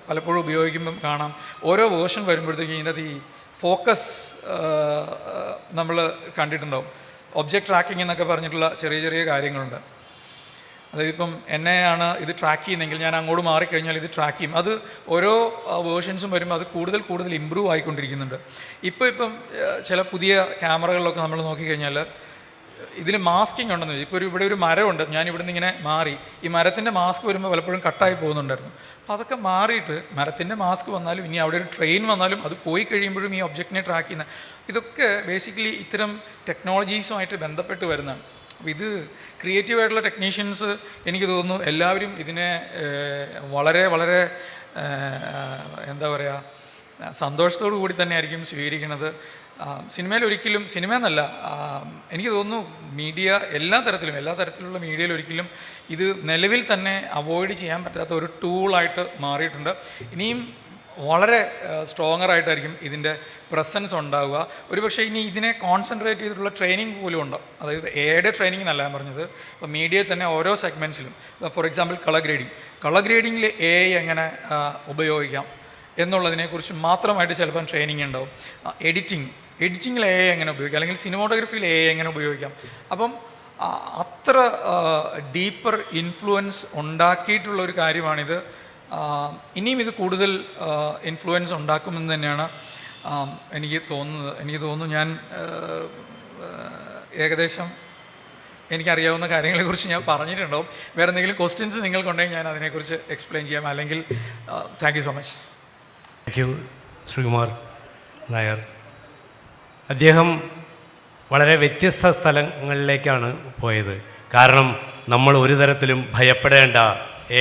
പലപ്പോഴും ഉപയോഗിക്കുമ്പം കാണാം, ഓരോ വേർഷൻ വരുമ്പോഴത്തേക്കും ഇതിൻ്റെ ഈ ഫോക്കസ് നമ്മൾ കണ്ടിട്ടുണ്ടാവും. ഒബ്ജക്റ്റ് ട്രാക്കിംഗ് എന്നൊക്കെ പറഞ്ഞിട്ടുള്ള ചെറിയ ചെറിയ കാര്യങ്ങളുണ്ട്. അതായത് ഇപ്പം എന്നെയാണ് ഇത് ട്രാക്ക് ചെയ്യുന്നതെങ്കിൽ ഞാൻ അങ്ങോട്ട് മാറിക്കഴിഞ്ഞാൽ ഇത് ട്രാക്ക് ചെയ്യും. അത് ഓരോ വേർഷൻസും വരുമ്പോൾ അത് കൂടുതൽ ഇമ്പ്രൂവ് ആയിക്കൊണ്ടിരിക്കുന്നുണ്ട്. ഇപ്പം ചില പുതിയ ക്യാമറകളിലൊക്കെ നമ്മൾ നോക്കിക്കഴിഞ്ഞാൽ ഇതിൽ മാസ്കിങ് ഉണ്ടെന്ന് വെച്ചാൽ, ഇപ്പോൾ ഇവിടെ ഒരു മരമുണ്ട്, ഞാൻ ഇവിടുന്ന് ഇങ്ങനെ മാറി, ഈ മരത്തിൻ്റെ മാസ്ക് വരുമ്പോൾ പലപ്പോഴും കട്ടായി പോകുന്നുണ്ടായിരുന്നു. അപ്പോൾ അതൊക്കെ മാറിയിട്ട് മരത്തിൻ്റെ മാസ്ക് വന്നാലും ഇനി അവിടെ ഒരു ട്രെയിൻ വന്നാലും അത് പോയി കഴിയുമ്പോഴും ഈ ഒബ്ജക്റ്റിനെ ട്രാക്ക് ചെയ്യുന്ന, ഇതൊക്കെ ബേസിക്കലി ഇത്തരം ടെക്നോളജീസുമായിട്ട് ബന്ധപ്പെട്ട് വരുന്നതാണ്. അപ്പോൾ ഇത് ക്രിയേറ്റീവായിട്ടുള്ള ടെക്നീഷ്യൻസ് എനിക്ക് തോന്നുന്നു എല്ലാവരും ഇതിനെ വളരെ വളരെ എന്താ പറയുക, സന്തോഷത്തോടു കൂടി തന്നെ ആയിരിക്കും സ്വീകരിക്കുന്നത്. സിനിമയിൽ ഒരിക്കലും, സിനിമയെന്നല്ല, എനിക്ക് തോന്നുന്നു മീഡിയ എല്ലാ തരത്തിലുള്ള മീഡിയയിൽ ഒരിക്കലും ഇത് നിലവിൽ തന്നെ അവോയ്ഡ് ചെയ്യാൻ പറ്റാത്ത ഒരു ടൂളായിട്ട് മാറിയിട്ടുണ്ട്. ഇനിയും വളരെ സ്ട്രോങ്ങറായിട്ടായിരിക്കും ഇതിൻ്റെ പ്രസൻസ് ഉണ്ടാവുക. ഒരുപക്ഷെ ഇനി ഇതിനെ കോൺസെൻട്രേറ്റ് ചെയ്തിട്ടുള്ള ട്രെയിനിങ് പോലും ഉണ്ട്. അതായത് എയുടെ ട്രെയിനിങ് എന്നല്ല ഞാൻ പറഞ്ഞത്, ഇപ്പോൾ മീഡിയയിൽ തന്നെ ഓരോ സെഗ്മെൻറ്റ്സിലും, ഫോർ എക്സാമ്പിൾ കളർ ഗ്രേഡിങ്ങിൽ AI എങ്ങനെ ഉപയോഗിക്കാം എന്നുള്ളതിനെക്കുറിച്ച് മാത്രമായിട്ട് ചിലപ്പം ട്രെയിനിങ് ഉണ്ടാവും. എഡിറ്റിങ്ങിൽ AI എങ്ങനെ ഉപയോഗിക്കാം, അല്ലെങ്കിൽ സിനിമോട്ടോഗ്രഫിയിൽ AI എങ്ങനെ ഉപയോഗിക്കാം. അപ്പം അത്ര ഡീപ്പർ ഇൻഫ്ലുവൻസ് ഉണ്ടാക്കിയിട്ടുള്ള ഒരു കാര്യമാണിത്. ഇനിയും ഇത് കൂടുതൽ ഇൻഫ്ലുവൻസ് ഉണ്ടാക്കുമെന്ന് തന്നെയാണ് എനിക്ക് തോന്നുന്നു. ഞാൻ ഏകദേശം എനിക്കറിയാവുന്ന കാര്യങ്ങളെക്കുറിച്ച് ഞാൻ പറഞ്ഞിട്ടുണ്ടാവും. വേറെ എന്തെങ്കിലും ക്വസ്റ്റ്യൻസ് നിങ്ങൾക്കുണ്ടെങ്കിൽ ഞാൻ അതിനെക്കുറിച്ച് എക്സ്പ്ലെയിൻ ചെയ്യാം. അല്ലെങ്കിൽ thank you so much. Thank you Sreekumar Nair. അദ്ദേഹം വളരെ വ്യത്യസ്ത സ്ഥലങ്ങളിലേക്കാണ് പോയത്. കാരണം നമ്മൾ ഒരു തരത്തിലും ഭയപ്പെടേണ്ട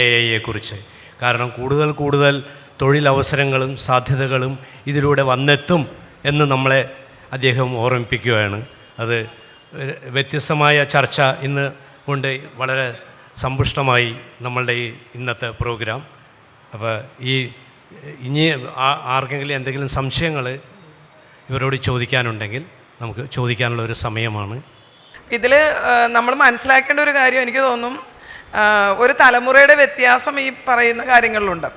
AI-യെക്കുറിച്ച്. കാരണം കൂടുതൽ തൊഴിലവസരങ്ങളും സാധ്യതകളും ഇതിലൂടെ വന്നെത്തും എന്ന് നമ്മളെ അദ്ദേഹം ഓർമ്മിപ്പിക്കുകയാണ്. അത് വ്യത്യസ്തമായ ചർച്ച ഇന്ന് കൊണ്ട് വളരെ സമ്പുഷ്ടമായി നമ്മളുടെ ഈ ഇന്നത്തെ പ്രോഗ്രാം. അപ്പോൾ ഇനി ആർക്കെങ്കിലും എന്തെങ്കിലും സംശയങ്ങൾ ഇവരോട് ചോദിക്കാനുണ്ടെങ്കിൽ നമുക്ക് ചോദിക്കാനുള്ള ഒരു സമയമാണ്. ഇതിൽ നമ്മൾ മനസ്സിലാക്കേണ്ട ഒരു കാര്യം എനിക്ക് തോന്നും, ഒരു തലമുറയുടെ വ്യത്യാസം ഈ പറയുന്ന കാര്യങ്ങളിലുണ്ട്.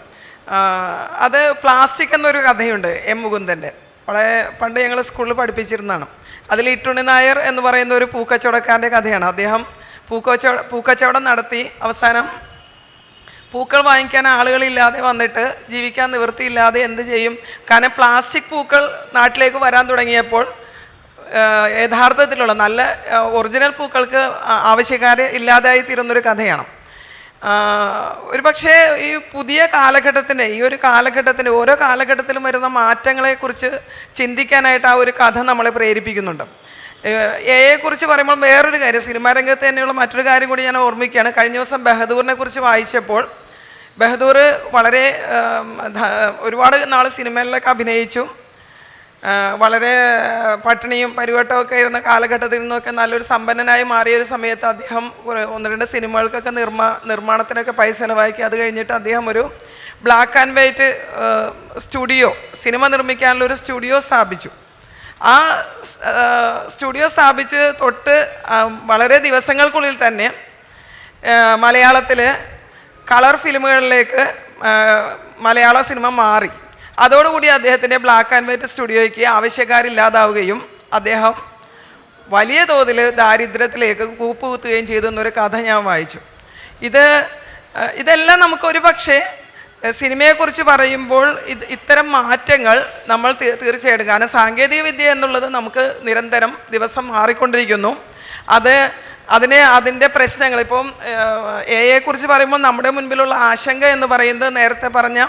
അത് പ്ലാസ്റ്റിക് എന്നൊരു കഥയുണ്ട് എം മുകുന്ദൻ്റെ. വളരെ പണ്ട് ഞങ്ങൾ സ്കൂളിൽ പഠിപ്പിച്ചിരുന്നതാണ്. അതിൽ ഇട്ടുണ്ണി നായർ എന്ന് പറയുന്ന ഒരു പൂക്കച്ചവടക്കാരൻ്റെ കഥയാണ്. അദ്ദേഹം പൂക്കച്ചവടം നടത്തി അവസാനം പൂക്കൾ വാങ്ങിക്കാൻ ആളുകളില്ലാതെ വന്നിട്ട് ജീവിക്കാൻ നിവൃത്തിയില്ലാതെ എന്ത് ചെയ്യും? കാരണം പ്ലാസ്റ്റിക് പൂക്കൾ നാട്ടിലേക്ക് വരാൻ തുടങ്ങിയപ്പോൾ യഥാർത്ഥത്തിലുള്ള നല്ല ഒറിജിനൽ പൂക്കൾക്ക് ആവശ്യക്കാർ ഇല്ലാതായി തീരുന്നൊരു കഥയാണ്. ഒരു പക്ഷേ ഈ പുതിയ കാലഘട്ടത്തിൻ്റെ ഓരോ കാലഘട്ടത്തിലും വരുന്ന മാറ്റങ്ങളെക്കുറിച്ച് ചിന്തിക്കാനായിട്ട് ആ ഒരു കഥ നമ്മളെ പ്രേരിപ്പിക്കുന്നുണ്ട്. AI-യെക്കുറിച്ച് പറയുമ്പോൾ വേറൊരു കാര്യം, സിനിമാ രംഗത്ത് തന്നെയുള്ള മറ്റൊരു കാര്യം കൂടി ഞാൻ ഓർമ്മിക്കുകയാണ്. കഴിഞ്ഞ ദിവസം ബഹദൂറിനെ കുറിച്ച് വായിച്ചപ്പോൾ, ബഹദൂർ വളരെ ഒരുപാട് നാൾ സിനിമകളിലൊക്കെ അഭിനയിച്ചു. വളരെ പട്ടിണിയും പരിവട്ടമൊക്കെ ഇരുന്ന കാലഘട്ടത്തിൽ നിന്നൊക്കെ നല്ലൊരു സമ്പന്നനായി മാറിയൊരു സമയത്ത് അദ്ദേഹം 1-2 സിനിമകൾക്കൊക്കെ നിർമ്മാണത്തിനൊക്കെ പൈസ ചിലവാക്കി. അത് കഴിഞ്ഞിട്ട് അദ്ദേഹം ഒരു black and white studio, cinema നിർമ്മിക്കാനുള്ള ഒരു സ്റ്റുഡിയോ സ്ഥാപിച്ചു. ആ സ്റ്റുഡിയോ സ്ഥാപിച്ച് തൊട്ട് വളരെ ദിവസങ്ങൾക്കുള്ളിൽ തന്നെ മലയാളത്തിൽ കളർ ഫിലിമുകളിലേക്ക് മലയാള സിനിമ മാറി. അതോടുകൂടി അദ്ദേഹത്തിൻ്റെ ബ്ലാക്ക് ആൻഡ് വൈറ്റ് സ്റ്റുഡിയോയ്ക്ക് ആവശ്യക്കാരില്ലാതാവുകയും അദ്ദേഹം വലിയ തോതിൽ ദാരിദ്ര്യത്തിലേക്ക് കൂപ്പുകുത്തുകയും ചെയ്തു എന്നൊരു കഥ ഞാൻ വായിച്ചു. ഇതെല്ലാം നമുക്കൊരു പക്ഷേ സിനിമയെക്കുറിച്ച് പറയുമ്പോൾ ഇത്തരം മാറ്റങ്ങൾ നമ്മൾ തീർച്ചയായിട്ടും, കാരണം സാങ്കേതിക വിദ്യ എന്നുള്ളത് നമുക്ക് നിരന്തരം ദിവസം മാറിക്കൊണ്ടിരിക്കുന്നു. അതിൻ്റെ പ്രശ്നങ്ങൾ ഇപ്പം AI-യെക്കുറിച്ച് പറയുമ്പോൾ നമ്മുടെ മുൻപിലുള്ള ആശങ്ക എന്ന് പറയുന്നത് നേരത്തെ പറഞ്ഞ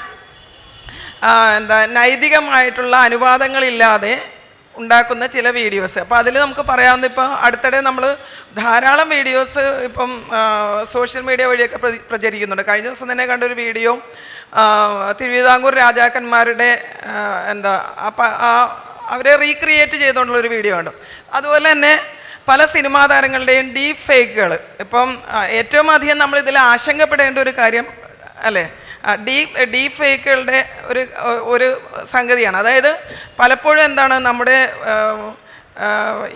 നൈതികമായിട്ടുള്ള അനുവാദങ്ങളില്ലാതെ ഉണ്ടാക്കുന്ന ചില വീഡിയോസ്. അപ്പോൾ അതിൽ നമുക്ക് പറയാവുന്ന, ഇപ്പം അടുത്തിടെ നമ്മൾ ധാരാളം വീഡിയോസ് ഇപ്പം സോഷ്യൽ മീഡിയ വഴിയൊക്കെ പ്രചരിക്കുന്നുണ്ട്. കഴിഞ്ഞ ദിവസം തന്നെ കണ്ടൊരു വീഡിയോ തിരുവിതാംകൂർ രാജാക്കന്മാരുടെ അവരെ റീക്രിയേറ്റ് ചെയ്തുകൊണ്ടുള്ളൊരു വീഡിയോ ഉണ്ട്. അതുപോലെ തന്നെ പല സിനിമാ താരങ്ങളുടെയും ഡീപ് ഫേക്കുകൾ. ഇപ്പം ഏറ്റവും അധികം നമ്മൾ ഇതിൽ ആശങ്കപ്പെടേണ്ട ഒരു കാര്യം അല്ലേ, ഡീപ് ഫേക്കുകളുടെ ഒരു സംഗതിയാണ്. അതായത് പലപ്പോഴും എന്താണ്, നമ്മുടെ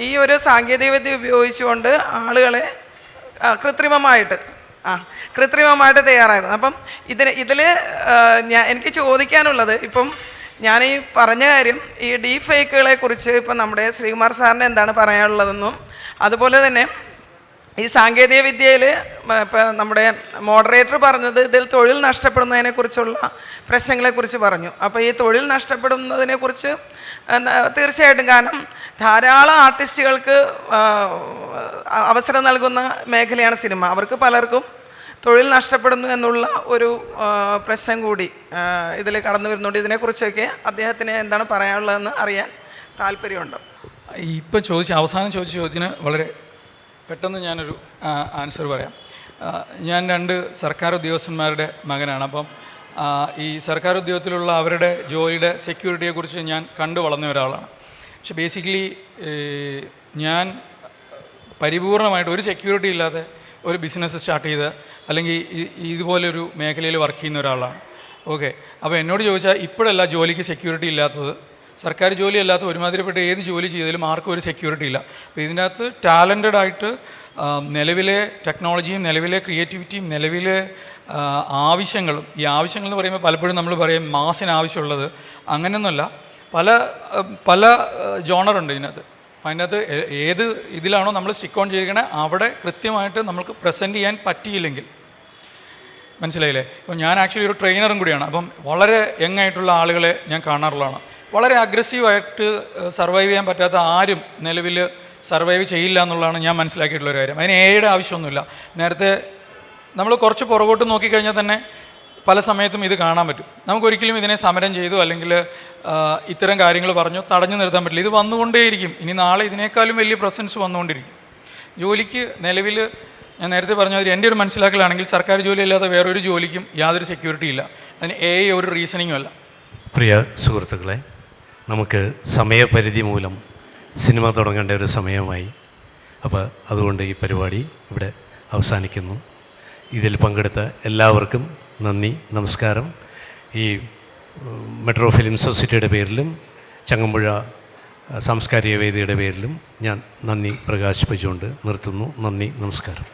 ഈ ഒരു സാങ്കേതികവിദ്യ ഉപയോഗിച്ചുകൊണ്ട് ആളുകളെ കൃത്രിമമായിട്ട് തയ്യാറാക്കുന്നു. അപ്പം എനിക്ക് ചോദിക്കാനുള്ളത്, ഇപ്പം ഞാൻ ഈ പറഞ്ഞ കാര്യം, ഈ ഡീപ് ഫേക്കുകളെ കുറിച്ച് ഇപ്പം നമ്മുടെ ശ്രീകുമാർ സാറിന് എന്താണ് പറയാനുള്ളതെന്നും, അതുപോലെ തന്നെ ഈ സാങ്കേതിക വിദ്യയിൽ ഇപ്പം നമ്മുടെ മോഡറേറ്റർ പറഞ്ഞത് ഇതിൽ തൊഴിൽ നഷ്ടപ്പെടുന്നതിനെക്കുറിച്ചുള്ള പ്രശ്നങ്ങളെക്കുറിച്ച് പറഞ്ഞു. അപ്പോൾ ഈ തൊഴിൽ നഷ്ടപ്പെടുന്നതിനെക്കുറിച്ച് തീർച്ചയായിട്ടും, കാരണം ധാരാളം ആർട്ടിസ്റ്റുകൾക്ക് അവസരം നൽകുന്ന മേഖലയാണ് സിനിമ. അവർക്ക് പലർക്കും തൊഴിൽ നഷ്ടപ്പെടുന്നു എന്നുള്ള ഒരു പ്രശ്നം കൂടി ഇതിൽ കടന്നു വരുന്നുണ്ട്. ഇതിനെക്കുറിച്ചൊക്കെ അദ്ദേഹത്തിന് എന്താണ് പറയാനുള്ളതെന്ന് അറിയാൻ താല്പര്യമുണ്ട്. ഇപ്പം അവസാനം ചോദിച്ച ചോദ്യത്തിന് വളരെ പെട്ടെന്ന് ഞാനൊരു ആൻസർ പറയാം. ഞാൻ 2 സർക്കാർ ഉദ്യോഗസ്ഥന്മാരുടെ മകനാണ്. അപ്പം ഈ സർക്കാർ ഉദ്യോഗത്തിലുള്ള അവരുടെ ജോലിയുടെ സെക്യൂരിറ്റിയെക്കുറിച്ച് ഞാൻ കണ്ടു വളർന്ന ഒരാളാണ്. പക്ഷെ ബേസിക്കലി ഞാൻ പരിപൂർണമായിട്ട് ഒരു സെക്യൂരിറ്റി ഇല്ലാതെ ഒരു ബിസിനസ് സ്റ്റാർട്ട് ചെയ്ത് അല്ലെങ്കിൽ ഇതുപോലൊരു മേഖലയിൽ വർക്ക് ചെയ്യുന്ന ഒരാളാണ്. ഓക്കെ, അപ്പോൾ എന്നോട് ചോദിച്ചാൽ ഇപ്പോഴല്ല ജോലിക്ക് സെക്യൂരിറ്റി ഇല്ലാത്തത്. സർക്കാർ ജോലി അല്ലാത്ത ഒരുമാതിരിപ്പെട്ട ഏത് ജോലി ചെയ്താലും ആർക്കും ഒരു സെക്യൂരിറ്റി ഇല്ല. അപ്പോൾ ഇതിനകത്ത് ടാലൻറ്റഡ് ആയിട്ട് നിലവിലെ ടെക്നോളജിയും നിലവിലെ ക്രിയേറ്റിവിറ്റിയും നിലവിലെ ആവശ്യങ്ങളും, ഈ ആവശ്യങ്ങൾ എന്ന് പറയുമ്പോൾ പലപ്പോഴും നമ്മൾ പറയും മാസിന് ആവശ്യമുള്ളത്, അങ്ങനെയൊന്നുമല്ല. പല ജോണറുണ്ട് ഇതിനകത്ത്. അപ്പം അതിനകത്ത് ഏത് ഇതിലാണോ നമ്മൾ സ്റ്റിക്ക് ഓൺ ചെയ്തിരിക്കണേ അവിടെ കൃത്യമായിട്ട് നമുക്ക് പ്രസൻറ്റ് ചെയ്യാൻ പറ്റിയില്ലെങ്കിൽ, മനസ്സിലായില്ലേ? അപ്പോൾ ഞാൻ ആക്ച്വലി ഒരു ട്രെയിനറും കൂടിയാണ്. അപ്പം വളരെ യങ് ആയിട്ടുള്ള ആളുകളെ ഞാൻ കാണാറുള്ളതാണ്. വളരെ അഗ്രസീവായിട്ട് സർവൈവ് ചെയ്യാൻ പറ്റാത്ത ആരും നിലവിൽ സർവൈവ് ചെയ്യില്ല എന്നുള്ളതാണ് ഞാൻ മനസ്സിലാക്കിയിട്ടുള്ളൊരു കാര്യം. അതിന് AI-യുടെ ആവശ്യമൊന്നുമില്ല. നേരത്തെ നമ്മൾ കുറച്ച് പുറകോട്ട് നോക്കിക്കഴിഞ്ഞാൽ തന്നെ പല സമയത്തും ഇത് കാണാൻ പറ്റും. നമുക്കൊരിക്കലും ഇതിനെ സമരം ചെയ്തു അല്ലെങ്കിൽ ഇത്തരം കാര്യങ്ങൾ പറഞ്ഞു തടഞ്ഞു നിർത്താൻ പറ്റില്ല. ഇത് വന്നുകൊണ്ടേയിരിക്കും. ഇനി നാളെ ഇതിനേക്കാളും വലിയ പ്രസൻസ് വന്നുകൊണ്ടിരിക്കും. ജോലിക്ക് നിലവിൽ ഞാൻ നേരത്തെ പറഞ്ഞ എൻ്റെ ഒരു മനസ്സിലാക്കലാണെങ്കിൽ സർക്കാർ ജോലി അല്ലാതെ വേറൊരു ജോലിക്കും യാതൊരു സെക്യൂരിറ്റി ഇല്ല. അതിന് ഒരു റീസണിങ്ങും അല്ല. പ്രിയ സുഹൃത്തുക്കളെ, നമുക്ക് സമയപരിധി മൂലം സിനിമ തുടങ്ങേണ്ട ഒരു സമയമായി. അപ്പോൾ അതുകൊണ്ട് ഈ പരിപാടി ഇവിടെ അവസാനിക്കുന്നു. ഇതിൽ പങ്കെടുത്ത എല്ലാവർക്കും നന്ദി, നമസ്കാരം. ഈ മെട്രോ ഫിലിം സൊസൈറ്റിയുടെ പേരിലും ചങ്ങമ്പുഴ സാംസ്കാരിക വേദിയുടെ പേരിലും ഞാൻ നന്ദി പ്രകാശിപ്പിച്ചുകൊണ്ട് നിർത്തുന്നു. നന്ദി, നമസ്കാരം.